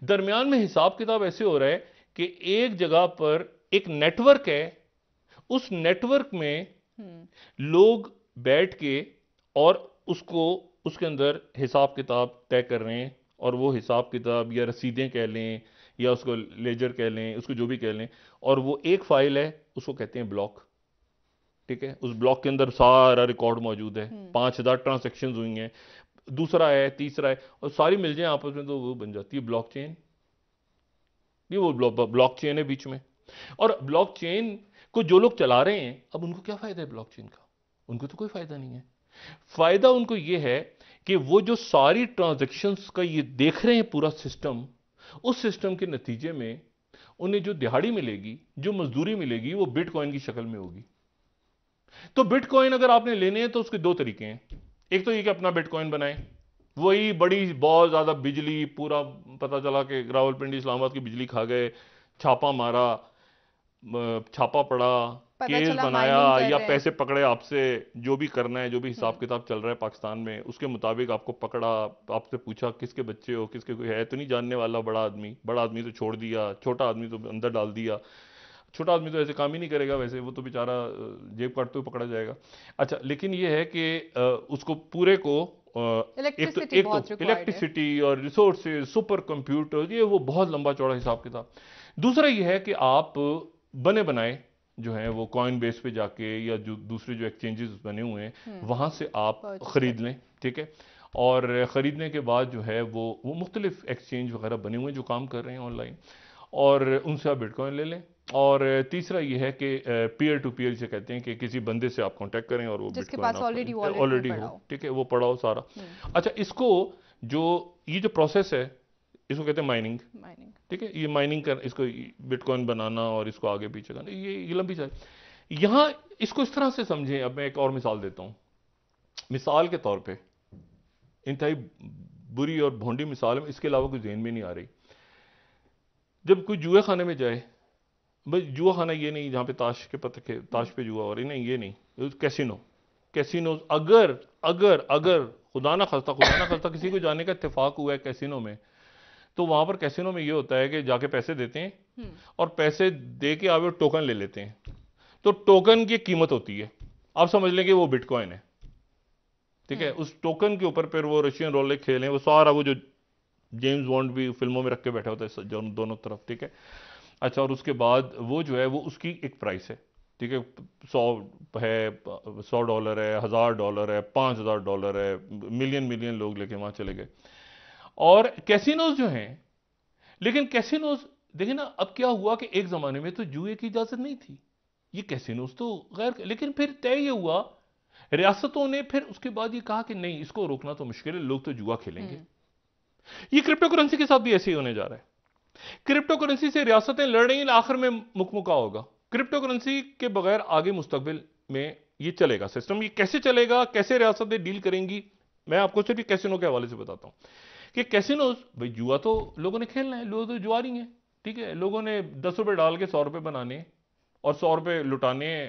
दरमियान में हिसाब किताब ऐसे हो रहा है कि एक जगह पर एक नेटवर्क है, उस नेटवर्क में लोग बैठ के और उसको, उसके अंदर हिसाब किताब तय कर रहे हैं, और वो हिसाब किताब या रसीदें कह लें या उसको लेजर कह लें, उसको जो भी कह लें, और वो एक फाइल है, उसको कहते हैं ब्लॉक, ठीक है। उस ब्लॉक के अंदर सारा रिकॉर्ड मौजूद है, 5,000 ट्रांजैक्शंस हुई हैं, दूसरा है, तीसरा है, और सारी मिल जाए आपस में, तो वो बन जाती है ब्लॉकचेन। ये वो ब्लॉकचेन है बीच में। और ब्लॉकचेन को जो लोग चला रहे हैं, अब उनको क्या फायदा है ब्लॉकचेन का? उनको तो कोई फायदा नहीं है। फायदा उनको ये है कि वो जो सारी ट्रांजैक्शंस का ये देख रहे हैं पूरा सिस्टम, उस सिस्टम के नतीजे में उन्हें जो दिहाड़ी मिलेगी, जो मजदूरी मिलेगी, वो बिटकॉइन की शक्ल में होगी। तो बिटकॉइन अगर आपने लेने हैं तो उसके दो तरीके हैं। एक तो ये कि अपना बिटकॉइन बनाएं, वही बड़ी बहुत ज्यादा बिजली, पूरा पता चला कि रावलपिंडी इस्लामाबाद की बिजली खा गए, छापा मारा, छापा पड़ा, केस बनाया, या पैसे पकड़े आपसे, जो भी करना है, जो भी हिसाब किताब चल रहा है पाकिस्तान में, उसके मुताबिक आपको पकड़ा, आपसे पूछा किसके बच्चे हो, किसके कोई है तो नहीं जानने वाला, बड़ा आदमी तो छोड़ दिया, छोटा आदमी तो अंदर डाल दिया। छोटा आदमी तो ऐसे काम ही नहीं करेगा, वैसे वो तो बेचारा जेब काटते हुए पकड़ा जाएगा। अच्छा, लेकिन ये है कि उसको पूरे को एक तो बहुत required है। इलेक्ट्रिसिटी और रिसोर्सेज, सुपर कंप्यूटर, ये वो बहुत लंबा चौड़ा हिसाब किताब। दूसरा ये है कि आप बने बनाए जो हैं वो कॉइन बेस पे जाके या जो दूसरे जो एक्सचेंजेस बने हुए हैं वहां से आप खरीद लें, ठीक है। और ख़रीदने के बाद जो है वो मुख्तलिफ एक्सचेंज वगैरह बने हुए हैं जो काम कर रहे हैं ऑनलाइन, और उनसे आप बिटकॉइन ले लें। और तीसरा ये है कि पीयर टू पीयर जिसे कहते हैं कि किसी बंदे से आप कांटेक्ट करें और वो जिसके बिटकॉइन पास ऑलरेडी हो, ठीक है, वो पड़ा हो सारा। अच्छा, इसको ये जो प्रोसेस है इसको कहते हैं माइनिंग, ठीक है। ये माइनिंग कर, इसको बिटकॉइन बनाना और इसको आगे पीछे करना, ये लंबी चल। यहाँ इसको इस तरह से समझें। अब मैं एक और मिसाल देता हूँ। मिसाल के तौर पे इंतहाई बुरी और भोंडी मिसाल है, इसके अलावा कुछ ज़हन में नहीं आ रही। जब कोई जुए खाने में जाए, भाई जुआ खाना ये नहीं जहाँ पे ताश के पत्ते के ताश पे जुआ हो रही, नहीं ये नहीं, कैसीनो। अगर अगर अगर खुदा ना खास्ता किसी को जाने का इत्तेफाक हुआ है कैसीनो में, तो वहां पर कैसीनो में ये होता है कि जाके पैसे देते हैं और पैसे दे के आगे टोकन ले लेते हैं। तो टोकन की कीमत होती है, आप समझ लें कि वो बिटकॉइन है, ठीक है। उस टोकन के ऊपर फिर वो रशियन रोलेट खेलें, वो सारा वो जो जेम्स बॉन्ड भी फिल्मों में रख के बैठा होता है दोनों तरफ, ठीक है। अच्छा, और उसके बाद वो जो है वो उसकी एक प्राइस है, ठीक है। 100 है, $100 है, $1000 है, $5000 है, मिलियन लोग लेके वहां चले गए। और कैसीनोज जो हैं, लेकिन कैसीनोज देखिए ना, अब क्या हुआ कि एक जमाने में तो जुए की इजाजत नहीं थी, ये कैसीनोज तो गैर, लेकिन फिर तय ये हुआ, रियासतों ने फिर उसके बाद ये कहा कि नहीं, इसको रोकना तो मुश्किल है, लोग तो जुआ खेलेंगे। ये क्रिप्टो करेंसी के साथ भी ऐसे ही होने जा रहा है। क्रिप्टो करेंसी से रियासतें लड़ रही हैं, आखिर में मुकमुका होगा। क्रिप्टो करेंसी के बगैर आगे मुस्तकबिल में ये चलेगा सिस्टम, ये कैसे चलेगा, कैसे रियासतें डील करेंगी, मैं आपको सिर्फ कैसीनो के हवाले से बताता हूं कि कैसीनोज, भाई जुआ तो लोगों ने खेलना है, लोग तो जुआरी हैं, ठीक है। लोगों ने $10 डाल के $100 बनाने और $100 लुटाने,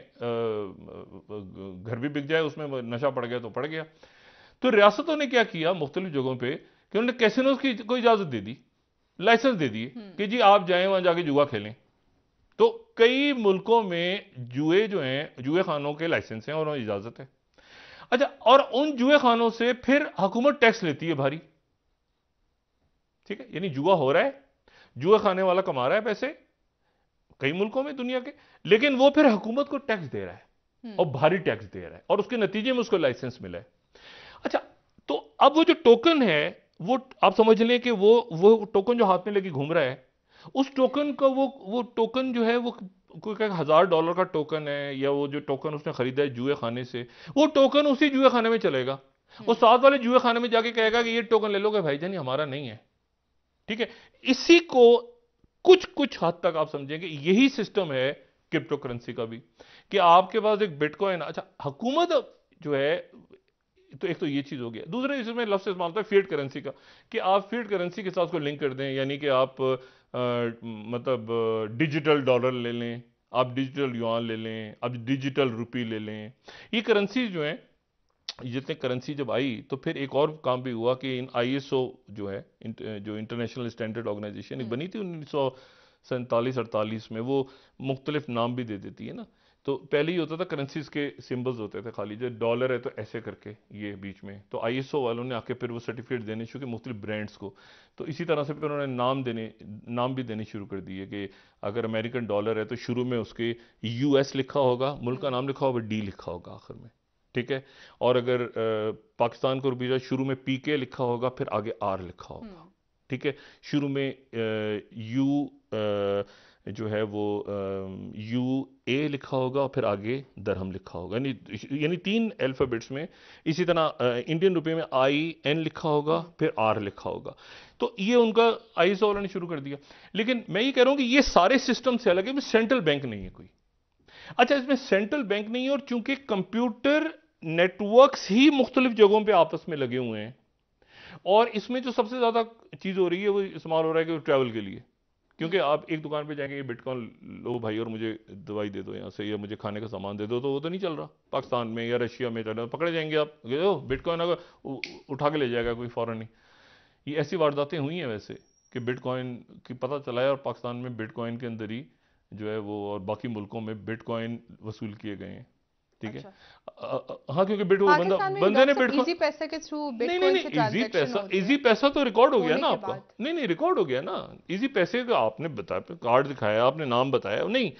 घर भी बिक जाए उसमें, नशा पड़ गया तो पड़ गया। तो रियासतों ने क्या किया मुख्तलिफ जगहों पर कि उन्होंने कैसीनोज की कोई इजाजत दे दी, लाइसेंस दे दिए कि जी आप जाएं वहां जाके जुआ खेलें। तो कई मुल्कों में जुए जो हैं, जुए खानों के लाइसेंस हैं और इजाजत है। अच्छा, और उन जुए खानों से फिर हुकूमत टैक्स लेती है भारी, ठीक है। यानी जुआ हो रहा है, जुए खाने वाला कमा रहा है पैसे कई मुल्कों में दुनिया के, लेकिन वो फिर हुकूमत को टैक्स दे रहा है और भारी टैक्स दे रहा है, और उसके नतीजे में उसको लाइसेंस मिला है। अच्छा, तो अब वो जो टोकन है, वो आप समझ लें कि वो टोकन जो हाथ में लेके घूम रहा है, उस टोकन का वो टोकन जो है, वो कोई $1000 का टोकन है, या वो जो टोकन उसने खरीदा है जुए खाने से, वो टोकन उसी जुए खाने में चलेगा। वो साथ वाले जुए खाने में जाके कहेगा कि ये टोकन ले लोगे भाईजान, ये हमारा नहीं है, ठीक है। इसी को कुछ कुछ हद तक आप समझेंगे यही सिस्टम है क्रिप्टो करेंसी का भी, कि आपके पास एक बिटकॉइन, अच्छा हुकूमत जो है, तो एक तो ये चीज हो गया। दूसरा इसमें लफ्ज़ इस्तेमाल होता है फिएट करेंसी का, कि आप फिएट करेंसी के साथ उसको लिंक कर दें, यानी कि आप मतलब डिजिटल डॉलर ले लें, आप डिजिटल युआन ले लें, आप डिजिटल रुपी ले लें। ये करेंसी जो है, जितने करेंसी जब आई तो फिर एक और काम भी हुआ कि इन ISO जो है, जो इंटरनेशनल स्टैंडर्ड ऑर्गेनाइजेशन बनी थी 1947-48 में, वो मुख्तलिफ नाम भी दे देती है ना। तो पहले ही होता था करेंसीज के सिंबल्स होते थे खाली, जो डॉलर है तो ऐसे करके ये बीच में, तो ISO वालों ने आके फिर वो सर्टिफिकेट देने शुरू किए मुख्तलिफ ब्रांड्स को। तो इसी तरह से फिर उन्होंने नाम भी देने शुरू कर दिए कि अगर अमेरिकन डॉलर है तो शुरू में उसके US लिखा होगा, मुल्क का नाम लिखा होगा, D लिखा होगा आखिर में, ठीक है। और अगर पाकिस्तान को रुपया शुरू में PK लिखा होगा, फिर आगे R लिखा होगा, ठीक है। शुरू में U जो है वो UA लिखा होगा और फिर आगे दरहम लिखा होगा, यानी 3 अल्फाबेट्स में। इसी तरह इंडियन रुपये में IN लिखा होगा, फिर R लिखा होगा। तो ये उनका ISO वालों ने शुरू कर दिया। लेकिन मैं ये कह रहा हूं कि ये सारे सिस्टम से अलग है, सेंट्रल बैंक नहीं है कोई। अच्छा, इसमें सेंट्रल बैंक नहीं है, और चूंकि कंप्यूटर नेटवर्क्स ही मुख्तलिफ जगहों पे आपस में लगे हुए हैं, और इसमें जो सबसे ज्यादा चीज हो रही है वो इस्तेमाल हो रहा है कि ट्रैवल के लिए, क्योंकि आप एक दुकान पे जाएंगे, बिटकॉइन लो भाई और मुझे दवाई दे दो यहाँ से, या मुझे खाने का सामान दे दो, तो वो तो नहीं चल रहा पाकिस्तान में या रशिया में, चल रहा, पकड़े जाएंगे आप, बिटकॉइन अगर उठा के ले जाएगा कोई फौरन ही। ये ऐसी वारदातें हुई हैं वैसे कि बिटकॉइन की पता चला है, और पाकिस्तान में बिटकॉइन के अंदर ही जो है वो, और बाकी मुल्कों में बिटकॉइन वसूल किए गए हैं। ठीक है। अच्छा। हाँ, क्योंकि बिट वो पाकिस्तान में बंदे ने डॉक्टर साहब बिटकॉइन इजी पैसे के थ्रू नहीं बिटकॉइन नहीं से नहीं इजी ट्रांजैक्शन पैसा, होती इजी है पैसा तो रिकॉर्ड हो गया होने ना के आपका। बाद। नहीं नहीं रिकॉर्ड हो गया ना इजी पैसे का, आपने बताया कार्ड दिखाया, आपने नाम बताया नहीं,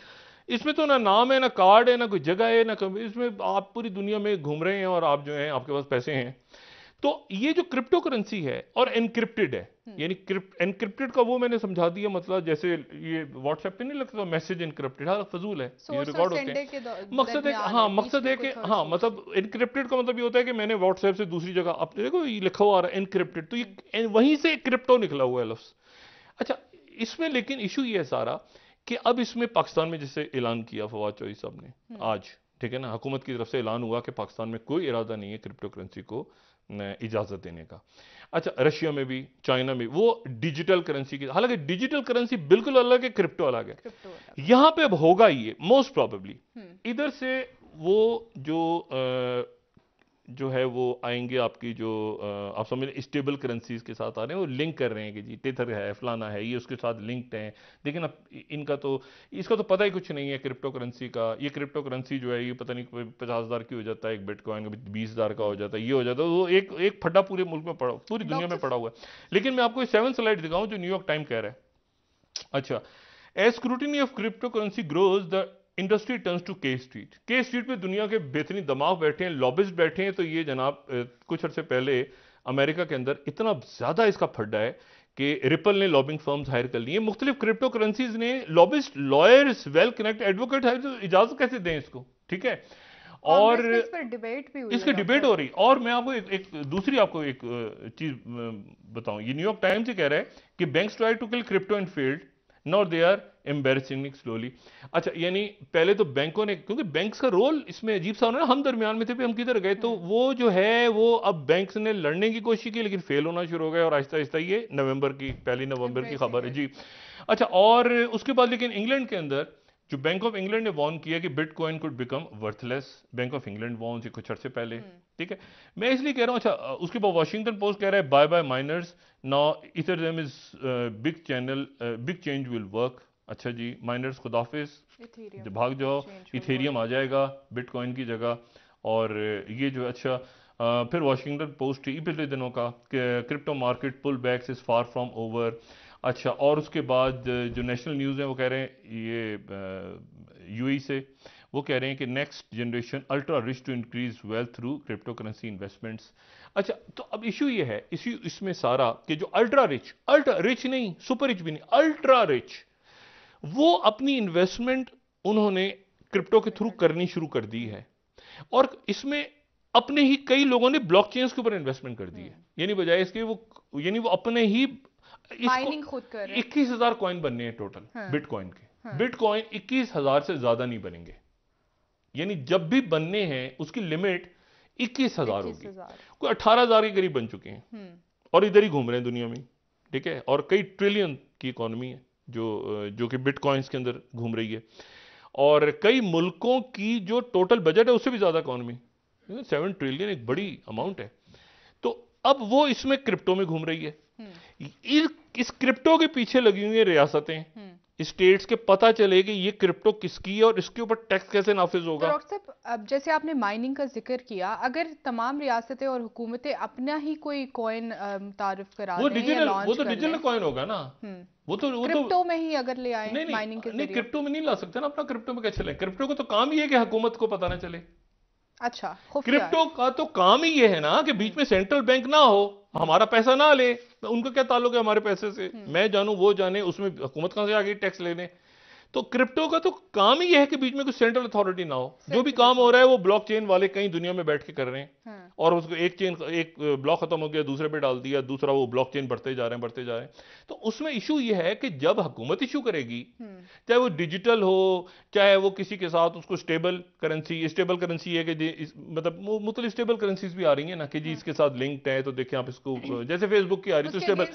इसमें तो ना नाम है ना कार्ड है ना कोई जगह है ना कभी, इसमें आप पूरी दुनिया में घूम रहे हैं और आप जो है आपके पास पैसे हैं। तो ये जो क्रिप्टो करेंसी है और एनक्रिप्टेड है, यानी एनक्रिप्टेड का वो मैंने समझा दिया, मतलब जैसे ये व्हाट्सएप पे नहीं लगता मैसेज एनक्रिप्टेड, हाँ फजूल है, ये सोर्स और रिकॉर्ड होते सेंडर हैं। के मकसद है दरमियान हाँ, है, बीच मकसद में है कोई कि थर्ड हाँ सोर्स मतलब एनक्रिप्टेड का मतलब ये होता है कि मैंने व्हाट्सएप से दूसरी जगह, अब देखो ये लिखा हुआ आ रहा है एनक्रिप्टेड, तो ये वहीं से क्रिप्टो निकला हुआ है लफ्ज। अच्छा, इसमें लेकिन इशू ये है सारा कि अब इसमें पाकिस्तान में जैसे ऐलान किया फवाद चौधरी साहब ने आज, ठीक है ना, हुकूमत की तरफ से ऐलान हुआ कि पाकिस्तान में कोई इरादा नहीं है क्रिप्टो करेंसी को इजाजत देने का। अच्छा, रशिया में भी, चाइना में वो डिजिटल करेंसी की, हालांकि डिजिटल करेंसी बिल्कुल अलग है, क्रिप्टो अलग है। क्रिप्टो वाला। यहां पे अब होगा ये मोस्ट प्रोबेबली, इधर से वो जो है वो आएंगे आपकी जो आप समझ स्टेबल करेंसीज के साथ आ रहे हैं, वो लिंक कर रहे हैं कि जी टेथर है फलाना है ये उसके साथ लिंक्ड है। लेकिन अब इनका तो इसका तो पता ही कुछ नहीं है क्रिप्टो करेंसी का। ये क्रिप्टो करेंसी जो है ये पता नहीं 50,000 की हो जाता है एक बिटकॉइन, 20,000 का हो जाता है, ये हो जाता है, वो एक फड्डा पूरे मुल्क में पड़ा, पूरी दुनिया में पड़ा हुआ है। लेकिन मैं आपको 7 स्लाइड दिखाऊं जो न्यूयॉर्क टाइम कह रहा है। अच्छा, as scrutiny of crypto currency grows the industry turns to K street. K street पे दुनिया के बेहतरीन दिमाग बैठे हैं, लॉबिस्ट बैठे हैं। तो ये जनाब कुछ अर्से पहले अमेरिका के अंदर इतना ज्यादा इसका फड्डा है कि रिपल ने लॉबिंग फर्म्स हायर कर ली हैं, मुख्तलिफ क्रिप्टो करेंसीज ने lobbyist, lawyers, well connect advocate hire, तो इजाजत कैसे दें इसको, ठीक है। और कांग्रेस में इस पर डिबेट भी हुई इसकी है डिबेट डॉक्टर। हो रही। और मैं आपको एक दूसरी आपको एक चीज बताऊं, ये न्यूयॉर्क टाइम्स ही कह रहा है कि banks try to kill crypto and failed, not they are embarrassing slowly. अच्छा, यानी पहले तो बैंकों ने, क्योंकि बैंक्स का रोल इसमें अजीब सा होना ना, हम दरमियान में थे, हम किधर गए, तो वो जो है वो अब बैंक्स ने लड़ने की कोशिश की लेकिन फेल होना शुरू हो गया, और आहिस्ता आहिस्ता ये पहली नवंबर की खबर है जी। अच्छा, और उसके बाद लेकिन इंग्लैंड के अंदर जो बैंक ऑफ इंग्लैंड ने वॉर्न किया कि bitcoin could become worthless, bank of England warn से कुछ अर्से पहले, ठीक है। मैं इसलिए कह रहा हूं। अच्छा, उसके बाद वॉशिंगटन पोस्ट कह रहा है bye bye miners, now ethereum is big channel, big change will work. अच्छा जी, माइनर्स खुदाफिज, भाग जाओ, इथेरियम आ जाएगा बिटकॉइन की जगह। और ये जो अच्छा फिर वॉशिंगटन पोस्ट ही पिछले दिनों का crypto market pull backs is far from over. अच्छा, और उसके बाद जो नेशनल न्यूज़ है वो कह रहे हैं ये यूएई से, वो कह रहे हैं कि next generation ultra rich to increase wealth through crypto currency investments. अच्छा, तो अब इशू ये है, इशू इसमें सारा कि जो अल्ट्रा रिच नहीं, सुपर रिच भी नहीं, अल्ट्रा रिच, वो अपनी इन्वेस्टमेंट उन्होंने क्रिप्टो के थ्रू करनी शुरू कर दी है। और इसमें अपने ही कई लोगों ने ब्लॉकचेन्स के ऊपर इन्वेस्टमेंट कर दी है, यानी बजाय इसके वो अपने ही माइनिंग खुद कर रहे हैं। 21,000 कॉइन बनने हैं टोटल बिटकॉइन के। बिटकॉइन 21,000 से ज्यादा नहीं बनेंगे, यानी जब भी बनने हैं उसकी लिमिट 21,000 होगी। कोई 18,000 के करीब बन चुके हैं और इधर ही घूम रहे हैं दुनिया में, ठीक है। और कई ट्रिलियन की इकोनॉमी है जो कि बिटकॉइंस के अंदर घूम रही है, और कई मुल्कों की जो टोटल बजट है उससे भी ज्यादा इकोनॉमी, 7 ट्रिलियन एक बड़ी अमाउंट है। तो अब वो इसमें क्रिप्टो में घूम रही है। इस क्रिप्टो के पीछे लगी हुई है रियासतें, स्टेट्स के, पता चले कि ये क्रिप्टो किसकी है और इसके ऊपर टैक्स कैसे नाफिज होगा। तो डॉक्टर साहब, अब जैसे आपने माइनिंग का जिक्र किया, अगर तमाम रियासतें और हुकूमतें अपना ही कोई कॉइन तारुफ करा वो दें या डिजिटल, लॉन्च वो तो कर डिजिटल लें, कॉइन होगा ना, वो तो क्रिप्टो में ही अगर ले आए नहीं माइनिंग के नहीं जरिए। क्रिप्टो में नहीं ला सकते ना अपना, क्रिप्टो में कैसे लें? क्रिप्टो का तो काम ही है कि हुकूमत को पता ना चले। अच्छा, खुफिया। क्रिप्टो का तो काम ही ये है ना कि बीच में सेंट्रल बैंक ना हो, हमारा पैसा ना ले, उनका क्या ताल्लुक है हमारे पैसे से, मैं जानूं वो जाने, उसमें हुकूमत कहां से आ गई टैक्स लेने। तो क्रिप्टो का तो काम ही है कि बीच में कोई सेंट्रल अथॉरिटी ना हो, जो भी काम हो रहा है वो ब्लॉकचेन वाले कई दुनिया में बैठ के कर रहे हैं, और उसको एक ब्लॉक खत्म हो गया दूसरे पे डाल दिया, दूसरा वो ब्लॉकचेन बढ़ते जा रहे हैं। तो उसमें इशू ये है कि जब हुकूमत इशू करेगी, चाहे वो डिजिटल हो, चाहे वो किसी के साथ उसको स्टेबल करेंसी है कि मतलब मुख्तलिफ स्टेबल करेंसीज भी आ रही है ना कि जी इसके साथ लिंक्ड है, तो देखें आप इसको, जैसे फेसबुक की आ रही तो स्टेबल,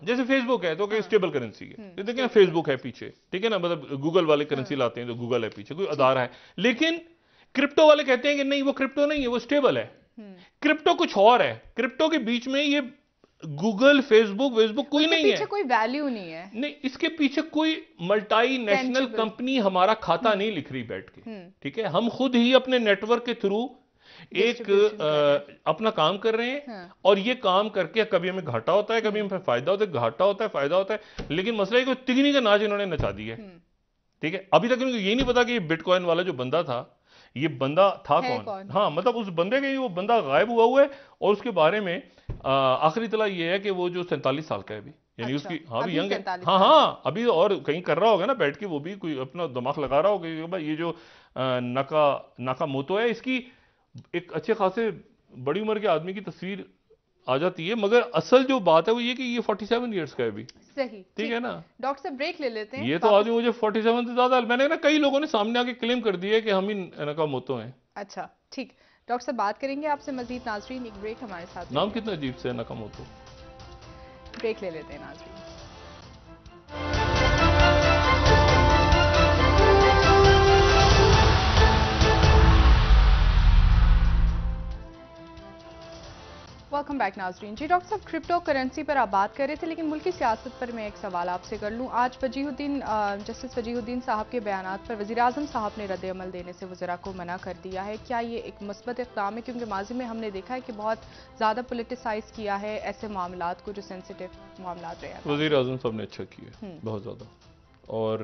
जैसे फेसबुक है तो स्टेबल करेंसी है, देखें फेसबुक है पीछे, ठीक है ना, मतलब गूगल वाले करेंसी लाते हैं तो गूगल है पीछे, कोई अदारा है। लेकिन क्रिप्टो वाले कहते हैं कि नहीं वो क्रिप्टो नहीं है, वो स्टेबल है। क्रिप्टो कुछ और है, क्रिप्टो के बीच में ये गूगल, फेसबुक कोई नहीं पीछे है, कोई वैल्यू नहीं है। नहीं, इसके पीछे कोई मल्टी नेशनल Tangible। कंपनी हमारा खाता नहीं लिख रही बैठ के, ठीक है। हम खुद ही अपने नेटवर्क के थ्रू एक Distribution कर रहे हैं। अपना काम कर रहे हैं, हाँ। और ये काम करके कभी हमें घाटा होता है, कभी हमें फायदा होता है, घाटा होता है, फायदा होता है, लेकिन मसला है कि तिगनी का नाच इन्होंने नचा दिया है, ठीक है। अभी तक इनको ये नहीं पता कि ये बिटकॉइन वाला जो बंदा था, ये बंदा था है कौन? कौन? हाँ, मतलब उस बंदे के, वो बंदा गायब हुआ है, और उसके बारे में आखिरी इतला ये है कि वो जो 47 साल का है अभी, यानी अच्छा, उसकी, हाँ, भी अभी यंग है, 47 हाँ साल हाँ, अभी और कहीं कर रहा होगा ना बैठ के, वो भी कोई अपना दिमाग लगा रहा होगा कि भाई ये जो नाका मोतो है, इसकी एक अच्छे खासे बड़ी उम्र के आदमी की तस्वीर आ जाती है, मगर असल जो बात है वो ये कि ये 47 ईयर्स का है अभी, सही, ठीक है ना। डॉक्टर साहब ब्रेक ले लेते हैं ये तो वापस। आदमी मुझे 47 से ज्यादा, मैंने ना कई लोगों ने सामने आके क्लेम कर दिया है कि हम ही नका मोतो हैं। अच्छा, ठीक, डॉक्टर साहब बात करेंगे आपसे मजीद। नाजरीन, एक ब्रेक हमारे साथ नाम रहिए। कितना अजीब से है, नका मोतो। ब्रेक ले लेते हैं नाजरीन। वेलकम बैक नाजरीन। जी डॉक्टर साहब, क्रिप्टो करेंसी पर आप बात कर रहे थे, लेकिन मुल्की सियासत पर मैं एक सवाल आपसे कर लूँ। आज जस्टिस वजीहुद्दीन साहब के बयानात पर वज़ीर आज़म साहब ने रद्द अमल देने से वज़रा को मना कर दिया है। क्या ये एक मुस्बत इक़दाम है? क्योंकि माजी में हमने देखा है कि बहुत ज़्यादा पोलिटिसाइज किया है ऐसे मामलात को जो सेंसिटिव मामला रहे हैं। वज़ीर आज़म साहब ने अच्छा किया, बहुत ज़्यादा। और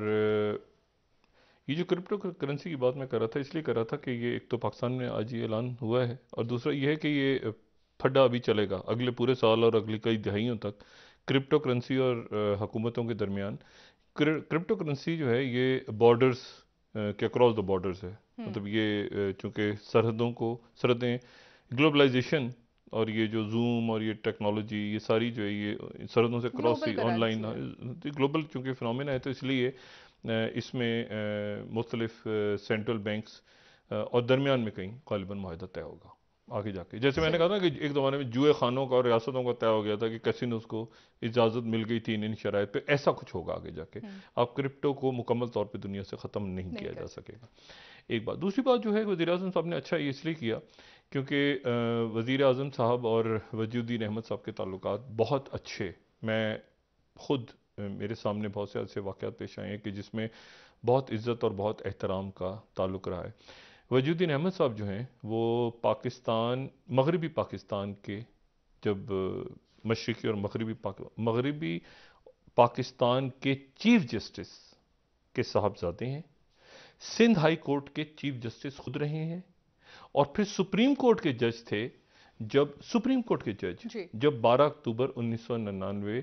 ये जो क्रिप्टो करेंसी की बात मैं कर रहा था, इसलिए कर रहा था कि ये एक तो पाकिस्तान में आज ये ऐलान हुआ है, और दूसरा ये है कि ये फड्डा अभी चलेगा अगले पूरे साल और अगली कई दहाइयों तक, क्रिप्टो करेंसी और हुकूमतों के दरमियान। क्रिप्टो करेंसी जो है ये बॉर्डर्स के अक्रॉस द बॉर्डर्स है, मतलब ये चूंकि सरहदें, ग्लोबलाइजेशन, और ये जो जूम और ये टेक्नोलॉजी, ये सारी जो है ये सरहदों से क्रॉस ही ऑनलाइन ग्लोबल चूंकि फिनोमेना है, तो इसलिए इसमें मुख्तलिफ सेंट्रल बैंक्स और दरमियान में कहीं गालिबन मुआहदा तय होगा आगे जाके। जैसे मैंने कहा था कि एक ज़माने में जुए खानों का और रियासतों का तय हो गया था कि कैसीनोज को इजाज़त मिल गई थी इन शराइत पे, ऐसा कुछ होगा आगे जाके। अब क्रिप्टो को मुकम्मल तौर पे दुनिया से ख़त्म नहीं किया जा सकेगा, एक बात। दूसरी बात जो है, वज़ीर आज़म साहब ने अच्छा इसलिए किया क्योंकि वज़ीर आज़म साहब और वजीउद्दीन अहमद साहब के ताल्लुकात बहुत अच्छे, मैं खुद मेरे सामने बहुत से ऐसे वाक़यात पेश आए हैं कि जिसमें बहुत इज़्ज़त और बहुत एहतराम का ताल्लुक़ रहा है। वजीउद्दीन अहमद साहब जो हैं वो मगरबी पाकिस्तान के, जब मशरक़ी और मगरबी पाकिस्तान के चीफ जस्टिस के साहबजादे हैं, सिंध हाई कोर्ट के चीफ जस्टिस खुद रहे हैं, और फिर सुप्रीम कोर्ट के जज थे। सुप्रीम कोर्ट के जज जब 12 अक्टूबर 1999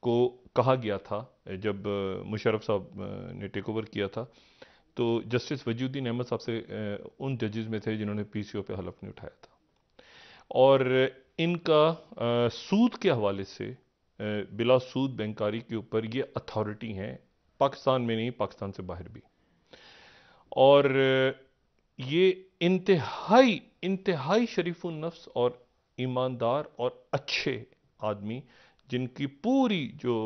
को कहा गया था, जब मुशर्रफ साहब ने टेक ओवर किया था, तो जस्टिस वजीउद्दीन अहमद साहब से उन जजेस में थे जिन्होंने पीसीओ पे हलफ नहीं उठाया था, और इनका सूद के हवाले से बिला सूद बैंकारी के ऊपर ये अथॉरिटी हैं, पाकिस्तान में नहीं, पाकिस्तान से बाहर भी। और ये इंतहाई शरीफुन नफ्स और ईमानदार और अच्छे आदमी, जिनकी पूरी जो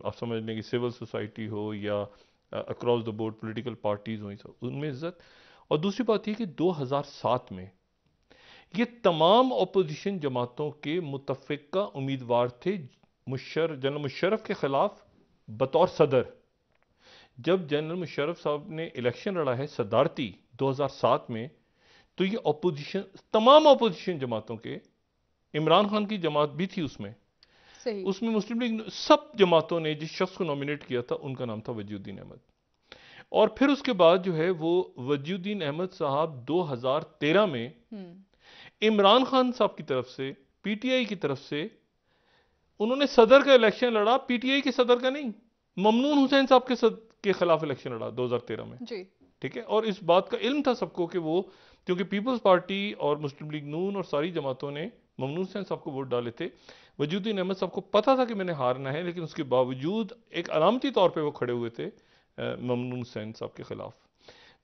आप समझ लें कि सिविल सोसाइटी हो या across the board political parties हो, उनमें इज्जत। और दूसरी बात यह कि 2007 में ये तमाम अपोजिशन जमातों के मुतफ़िका उम्मीदवार थे जनरल मुशर्रफ के खिलाफ बतौर सदर। जब जनरल मुशर्रफ साहब ने इलेक्शन लड़ा है सदारती 2007 में, तो ये तमाम अपोजिशन जमातों के, इमरान खान की जमात भी थी उसमें, उसमें मुस्लिम लीग, सब जमातों ने जिस शख्स को नॉमिनेट किया था उनका नाम था वजीउद्दीन अहमद। और फिर उसके बाद जो है वो वजीउद्दीन अहमद साहब 2013 में इमरान खान साहब की तरफ से, पीटीआई की तरफ से, उन्होंने सदर का इलेक्शन लड़ा, पीटीआई के सदर का नहीं, ममनून हुसैन साहब के खिलाफ इलेक्शन लड़ा 2013 में, ठीक है। और इस बात का इल्म था सबको कि वो, क्योंकि पीपल्स पार्टी और मुस्लिम लीग नून और सारी जमातों ने ममनून हुसैन साहब को वोट डाले थे। वजीउद्दीन अहमद साहब को पता था कि मैंने हारना है, लेकिन उसके बावजूद एक अलामती तौर पे वो खड़े हुए थे ममनून हुसैन साहब के खिलाफ।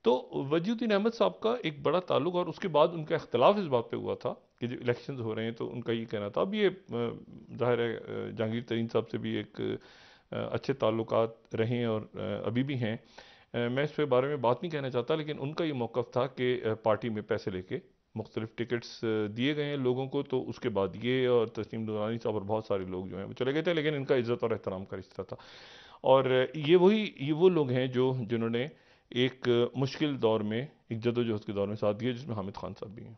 तो वजीउद्दीन अहमद साहब का एक बड़ा ताल्लुक, और उसके बाद उनका इख्तलाफ इस बात पे हुआ था कि जो इलेक्शंस हो रहे हैं, तो उनका ये कहना था, अब ये ज़ाहिर है जहांगीर तरीन साहब से भी एक अच्छे ताल्लुकात रहे हैं और अभी भी हैं। मैं इस बारे में बात नहीं कहना चाहता, लेकिन उनका ये मौक़िफ़ था कि पार्टी में पैसे लेके मुख्तलिफ टिकट्स दिए गए हैं लोगों को, तो उसके बाद ये और तस्नीम नूरानी साहब और बहुत सारे लोग जो हैं वो चले गए थे, लेकिन इनका इज़्ज़त और एहतराम का रिश्ता था। और ये वो लोग हैं जिन्होंने एक मुश्किल दौर में, एक जदोजहद के दौर में साथ दिया, जिसमें हामिद खान साहब भी हैं।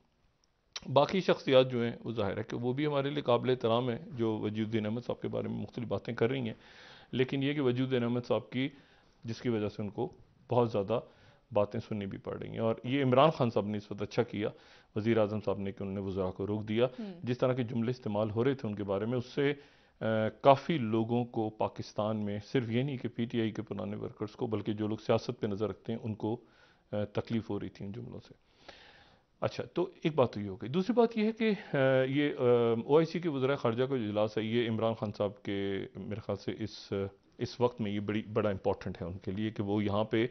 बाकी शख्सियात जो हैं वो ज़ाहिर है कि वो भी हमारे लिए काबिल एहतराम है, जो वजूद्दीन अहमद साहब के बारे में मुख्तलिफ बातें कर रही हैं, लेकिन ये कि वजूद्दीन अहमद साहब की जिसकी वजह से उनको बहुत ज़्यादा बातें सुननी भी पड़ रही हैं। और ये इमरान खान साहब ने इस वक्त अच्छा किया, वज़ीर आज़म साहब ने, कि उन्होंने वज़रा को रोक दिया। जिस तरह के जुमले इस्तेमाल हो रहे थे उनके बारे में, उससे काफ़ी लोगों को पाकिस्तान में, सिर्फ ये नहीं कि PTI के पुराने वर्कर्स को, बल्कि जो लोग सियासत पे नज़र रखते हैं उनको तकलीफ़ हो रही थी इन जुमलों से। अच्छा, तो एक बात तो ये हो गई। दूसरी बात ये है कि ये OIC के वज़रा ख़ारजा का जो इजलास है, ये इमरान खान साहब के मेरे ख़्याल से इस वक्त में ये बड़ा इंपॉर्टेंट है उनके लिए कि वो यहाँ पे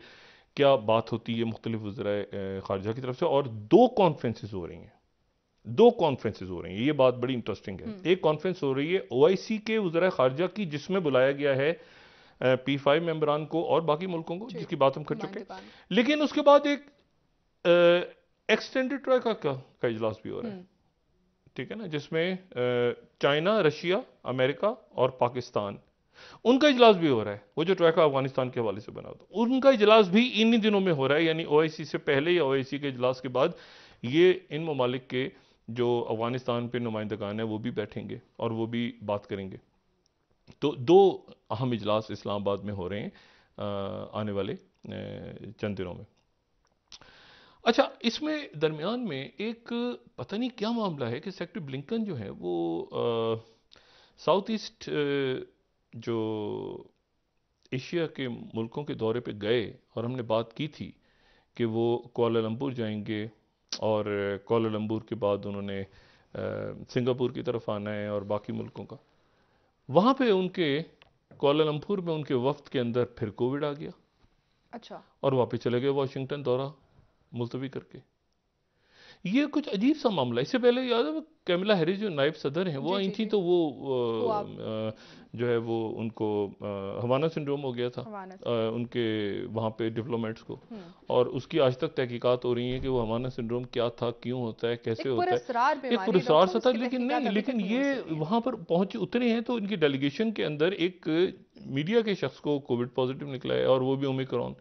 क्या बात होती है मुख्तलिफ वज़रा ख़ारजा की तरफ से। और दो कॉन्फ्रेंसेस हो रही हैं, ये बात बड़ी इंटरेस्टिंग है। एक कॉन्फ्रेंस हो रही है OIC के वज़रा ख़ारजा की, जिसमें बुलाया गया है P5 मेंबरान को और बाकी मुल्कों को, जिसकी बात हम कर चुके हैं। लेकिन उसके बाद एक एक्सटेंडेड ट्रॉयका का इजलास भी हो रहा है, ठीक है ना, जिसमें चाइना, रशिया, अमेरिका और पाकिस्तान, उनका इजलास भी हो रहा है। वो जो ट्रॉयका अफगानिस्तान के हवाले से बना था, उनका इजलास भी इन्हीं दिनों में हो रहा है, यानी OIC से पहले या OIC के इजलास के बाद ये इन ममालिक के जो अफगानिस्तान पे नुमाइंदगान है वो भी बैठेंगे और वो भी बात करेंगे। तो दो अहम इजलास इस्लामाबाद में हो रहे हैं आने वाले चंद दिनों में। अच्छा, इसमें दरमियान में एक पता नहीं क्या मामला है कि सेक्रेटरी ब्लिंकन जो है वो साउथ ईस्ट जो एशिया के मुल्कों के दौरे पे गए, और हमने बात की थी कि वो कुआलालंपुर जाएंगे और कुआलालंपुर के बाद उन्होंने सिंगापुर की तरफ आना है और बाकी मुल्कों का। वहाँ पे उनके कुआलालंपुर में उनके वफ्द के अंदर फिर कोविड आ गया। अच्छा। और वापस चले गए वॉशिंगटन, दौरा मुलतवी करके। ये कुछ अजीब सा मामला। इससे पहले याद है कैमिला हैरिस जो नायब सदर हैं वो आई थी, तो वो जो है वो उनको हवाना सिंड्रोम हो गया था उनके वहाँ पे डिप्लोमेट्स को, और उसकी आज तक तहकीकात हो रही है कि वो हवाना सिंड्रोम क्या था, क्यों होता है, कैसे होता है, एक पुरस्कार सा था। लेकिन ये वहाँ पर पहुँचे उतरे हैं तो इनकी डेलीगेशन के अंदर एक मीडिया के शख्स को कोविड पॉजिटिव निकला है, और वो भी ओमिक्रॉन।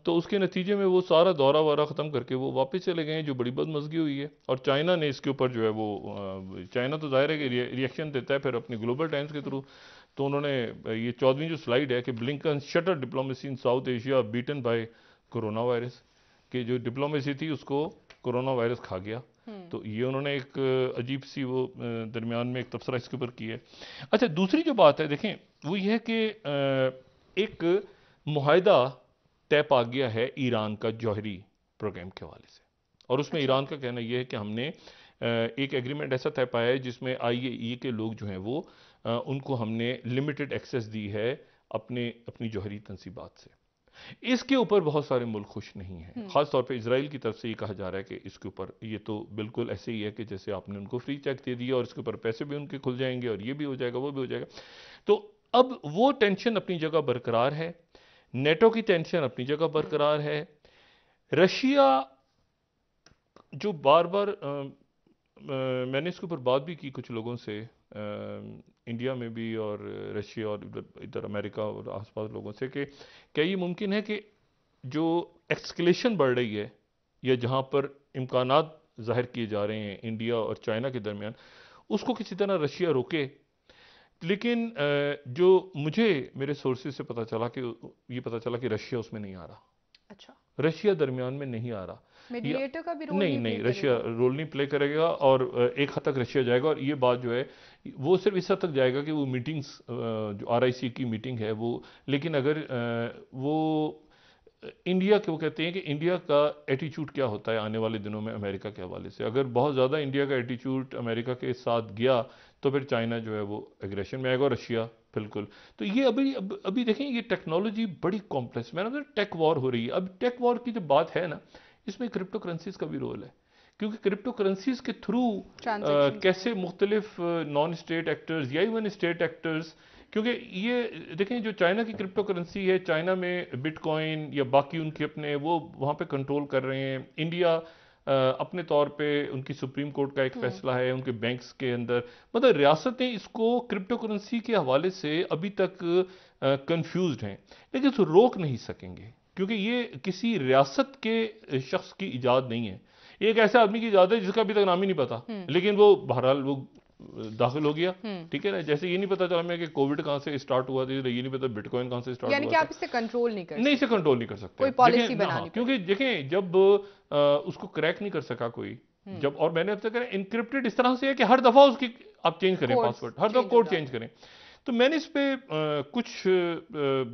तो उसके नतीजे में वो सारा दौरा वारा ख़त्म करके वो वापस चले गए हैं, जो बड़ी बदमज़गी हुई है। और चाइना ने इसके ऊपर जो है वो, चाइना तो जाहिर है कि रिएक्शन देता है फिर अपनी ग्लोबल टाइम्स के थ्रू। तो उन्होंने ये 14वीं जो स्लाइड है कि Blinken shutter diplomacy in south Asia beaten by corona virus, कि जो डिप्लोमेसी थी उसको कोरोना वायरस खा गया। तो ये उन्होंने एक अजीब सी वो दरमियान में एक तबसरा इसके ऊपर किया है। अच्छा, दूसरी जो बात है देखें वो ये है कि एक मुआहदा तय पा गया है ईरान का जौहरी प्रोग्राम के हवाले से, और उसमें ईरान का कहना यह है कि हमने एक एग्रीमेंट ऐसा तय पाया है जिसमें IAEA के लोग जो हैं वो उनको हमने लिमिटेड एक्सेस दी है अपनी जौहरी तनसीबात से। इसके ऊपर बहुत सारे मुल्क खुश नहीं हैं, खासतौर पे इजराइल की तरफ से ये कहा जा रहा है कि इसके ऊपर ये तो बिल्कुल ऐसे ही है कि जैसे आपने उनको फ्री चेक दे दिया और इसके ऊपर पैसे भी उनके खुल जाएंगे और ये भी हो जाएगा वो भी हो जाएगा। तो अब वो टेंशन अपनी जगह बरकरार है, नेटो की टेंशन अपनी जगह बरकरार है। रशिया जो बार बार मैंने इसके ऊपर बात भी की कुछ लोगों से, इंडिया में भी और रशिया और इधर अमेरिका और आसपास लोगों से, कि क्या ये मुमकिन है कि जो एक्सकलेशन बढ़ रही है या जहाँ पर इम्कानात जाहिर किए जा रहे हैं इंडिया और चाइना के दरमियान, उसको किसी तरह रशिया रोके। लेकिन जो मुझे मेरे सोर्सेज से पता चला कि रशिया उसमें नहीं आ रहा। अच्छा, रशिया दरमियान में नहीं आ रहा, मीडिएटर का भी रोल नहीं रशिया रोल नहीं प्ले करेगा, और एक हद तक रशिया जाएगा। और ये बात जो है वो सिर्फ इस हद तक जाएगा कि वो मीटिंग्स जो RIC की मीटिंग है वो, लेकिन अगर वो इंडिया के, वो कहते हैं कि इंडिया का एटीट्यूड क्या होता है आने वाले दिनों में अमेरिका के हवाले से, अगर बहुत ज़्यादा इंडिया का एटीट्यूड अमेरिका के साथ गया तो फिर चाइना जो है वो एग्रेशन में आएगा, रशिया बिल्कुल। तो ये अभी देखें, ये टेक्नोलॉजी बड़ी कॉम्प्लेक्स, मैंने टेक वॉर हो रही है। अब टेक वॉर की जब बात है ना, इसमें क्रिप्टो करेंसीज का भी रोल है, क्योंकि क्रिप्टो करेंसीज के थ्रू कैसे मुख्तलिफ नॉन स्टेट एक्टर्स या इवन स्टेट एक्टर्स, क्योंकि ये देखें जो चाइना की क्रिप्टो करेंसी है, चाइना में बिटकॉइन या बाकी उनके अपने वो वहाँ पे कंट्रोल कर रहे हैं। इंडिया अपने तौर पे उनकी सुप्रीम कोर्ट का एक फैसला है, उनके बैंक्स के अंदर, मतलब रियासतें इसको क्रिप्टो करेंसी के हवाले से अभी तक कंफ्यूज्ड हैं, लेकिन इसको रोक नहीं सकेंगे क्योंकि ये किसी रियासत के शख्स की इजाद नहीं है। ये एक ऐसे आदमी की इजाद है जिसका अभी तक नाम ही नहीं पता, लेकिन वो बहरहाल वो दाखिल हो गया, ठीक है ना। जैसे ये नहीं पता चला मैं कि कोविड कहाँ से स्टार्ट हुआ था, ये नहीं पता बिटकॉइन कहाँ से स्टार्ट हुआ, यानी कि आप इसे कंट्रोल नहीं कर सकते। नहीं, इसे कंट्रोल नहीं कर सकते, कोई पॉलिसी बनानी, क्योंकि देखें जब उसको क्रैक नहीं कर सका कोई, जब, और मैंने अब तक इनक्रिप्टेड इस तरह से है कि हर दफा उसकी आप चेंज करें पासवर्ड, हर दफा कोड चेंज करें। तो मैंने इस पे कुछ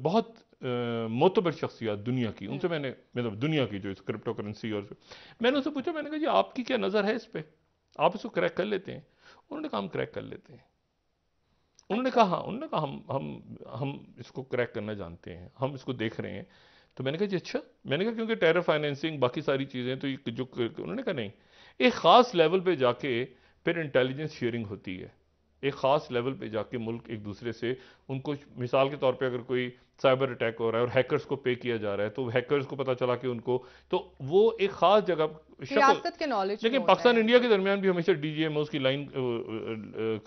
बहुत मोतबर शख्सियत दुनिया की, उनसे मैंने, मतलब दुनिया की जो इस क्रिप्टो करेंसी, और मैंने उनसे पूछा, मैंने कहा जी आपकी क्या नज़र है इस पे, आप इसको क्रैक कर लेते हैं? उन्होंने कहा हम क्रैक कर लेते हैं। उन्होंने कहा हाँ, उन्होंने कहा हम इसको क्रैक करना जानते हैं, हम इसको देख रहे हैं। तो मैंने कहा जी अच्छा, मैंने कहा क्योंकि टेरर फाइनेंसिंग बाकी सारी चीज़ें तो ये जो, उन्होंने कहा नहीं, एक ख़ास लेवल पे जाके फिर इंटेलिजेंस शेयरिंग होती है, एक ख़ास लेवल पे जाके मुल्क एक दूसरे से, उनको मिसाल के तौर पे अगर कोई साइबर अटैक हो रहा है और हैकर्स को पे किया जा रहा है, तो हैकर्स को पता चला कि उनको, तो वो एक ख़ास जगह रियासत के नॉलेज। लेकिन पाकिस्तान इंडिया के दरमियान भी हमेशा डीजीएमओ की लाइन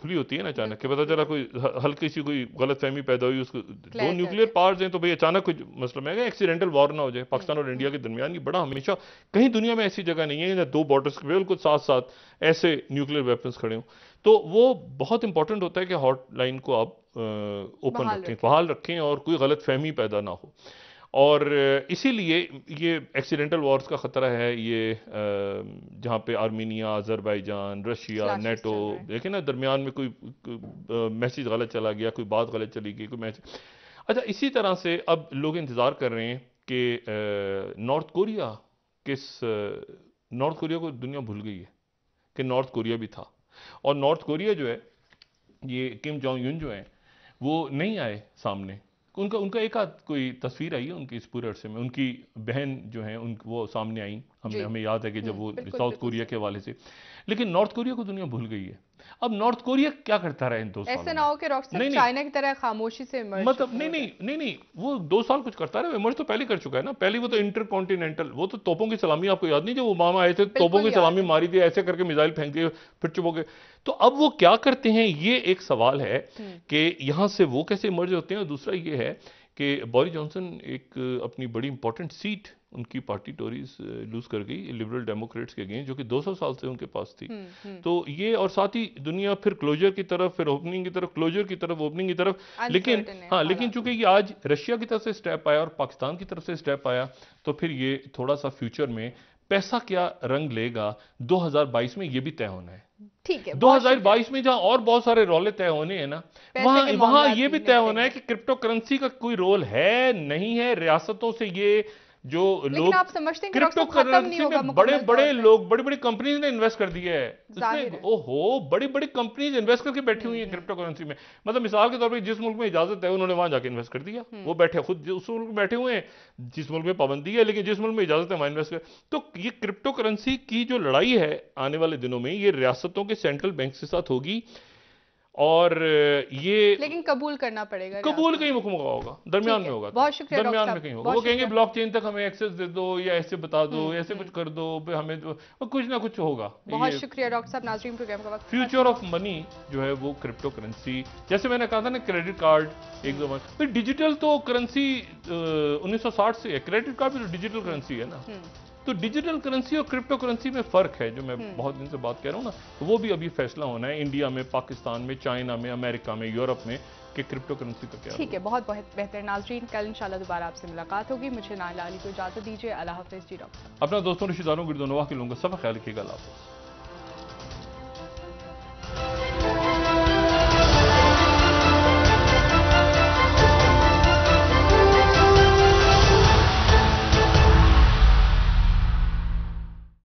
खुली होती है ना, अचानक के पता चला कोई हल्की सी कोई गलतफहमी पैदा हुई, उसको दो न्यूक्लियर पावर्स हैं तो भाई अचानक कुछ मसला में एक्सीडेंटल वॉर ना हो जाए पाकिस्तान और इंडिया के दरमियान। ये बड़ा हमेशा, कहीं दुनिया में ऐसी जगह नहीं है जहाँ दो बॉर्डर्स बिल्कुल साथ साथ ऐसे न्यूक्लियर वेपन्स खड़े हों, तो वो बहुत इंपॉर्टेंट होता है कि हॉटलाइन को आप ओपन रखें, बहाल रखें और कोई गलतफहमी पैदा ना हो। और इसीलिए ये एक्सीडेंटल वॉर्स का ख़तरा है, ये जहाँ पे आर्मीनिया, अज़रबैजान, रशिया, नेटो, देखें ना दरमियान में कोई मैसेज गलत चला गया, कोई बात गलत चली गई, कोई मैसेज। अच्छा, इसी तरह से अब लोग इंतज़ार कर रहे हैं कि नॉर्थ कोरिया को दुनिया भूल गई है कि नॉर्थ कोरिया भी था, और नॉर्थ कोरिया जो है, ये किम जोंग यून जो है, वो नहीं आए सामने, उनका एक आध कोई तस्वीर आई है उनकी इस पूरे अरसे में, उनकी बहन जो है वो सामने आई, हमें याद है कि जब वो साउथ कोरिया के हवाले से, लेकिन नॉर्थ कोरिया को दुनिया भूल गई है। अब नॉर्थ कोरिया क्या करता रहा इन 2 सालों? ऐसे ना हो कि चाइना की तरह खामोशी से इमर्ज, मतलब नहीं, वो 2 साल कुछ करता रहा, इमर्ज तो पहले कर चुका है ना। पहले वो तो इंटरकॉन्टिनेंटल, वो तो तोपों की सलामी, आपको याद नहीं जब ओबामा आए थे, तोपों की सलामी मारी थी, ऐसे करके मिसाइल फेंक दिए, फिर चुप हो गए। तो अब वो क्या करते हैं, ये एक सवाल है कि यहां से वो कैसे इमर्ज होते हैं। और दूसरा ये है कि बोरिस जॉनसन एक अपनी बड़ी इंपॉर्टेंट सीट उनकी पार्टी टोरीज लूज कर गई लिबरल डेमोक्रेट्स के अगेंस्ट, जो कि 200 साल से उनके पास थी। तो ये, और साथ ही दुनिया फिर क्लोजर की तरफ, फिर ओपनिंग की तरफ, क्लोजर की तरफ, ओपनिंग की तरफ। लेकिन चूंकि ये आज रशिया की तरफ से स्टेप आया और पाकिस्तान की तरफ से स्टेप आया, तो फिर ये थोड़ा सा फ्यूचर में पैसा क्या रंग लेगा 2022 में, ये भी तय होना है। ठीक है, 2022 में जहां और बहुत सारे रोले तय होने हैं ना, वहां ये भी तय होना है कि क्रिप्टो करेंसी का कोई रोल है नहीं है। रियासतों से ये जो लोग, आप समझते हैं कि क्रिप्टो करेंसी में बड़े बड़े लोग, बड़ी बड़ी कंपनीज ने इन्वेस्ट कर दिया है, ओहो, बड़ी बड़ी कंपनीज इन्वेस्ट करके बैठी हुई है क्रिप्टो करेंसी में। मतलब मिसाल के तौर पर जिस मुल्क में इजाजत है उन्होंने वहां जाके इन्वेस्ट कर दिया, वो बैठे खुद उस मुल्क में बैठे हुए हैं जिस मुल्क में पाबंदी है, लेकिन जिस मुल्क में इजाजत है वहां इन्वेस्ट कर। तो ये क्रिप्टो करेंसी की जो लड़ाई है आने वाले दिनों में, ये रियासतों के सेंट्रल बैंक के साथ होगी, और ये लेकिन कबूल करना पड़ेगा, कबूल कहीं मुकम्मल होगा, दरमियान में होगा, बहुत शुक्रिया, दरमियान में कहीं होगा। वो कहेंगे ब्लॉकचेन तक हमें एक्सेस दे दो, या ऐसे बता दो, ऐसे कुछ कर दो, हमें तो कुछ ना कुछ होगा। बहुत शुक्रिया डॉक्टर साहब, नाज़रीन प्रोग्राम का वक्त। फ्यूचर ऑफ मनी जो है वो क्रिप्टो करेंसी, जैसे मैंने कहा था ना, क्रेडिट कार्ड एक दो, फिर डिजिटल तो करेंसी 1960 से है, क्रेडिट कार्ड भी तो डिजिटल करेंसी है ना। तो डिजिटल करेंसी और क्रिप्टो करेंसी में फर्क है, जो मैं बहुत दिन से बात कर रहा हूँ ना, तो वो भी अभी फैसला होना है इंडिया में, पाकिस्तान में, चाइना में, अमेरिका में, यूरोप में, कि क्रिप्टो करेंसी का क्या। ठीक है, बहुत बहुत बेहतर। नाज़रीन, कल इंशाल्लाह दोबारा आपसे मुलाकात होगी। मुझे नाइला अली को इजाजत दीजिए। अल्लाह हाफिज़ जी डॉक्टर। अपना दोस्तों, रिश्तेदारों, गिरदोनवाह के लोगों का सब ख्याल रखिएगा। अल्लाह हाफिज़।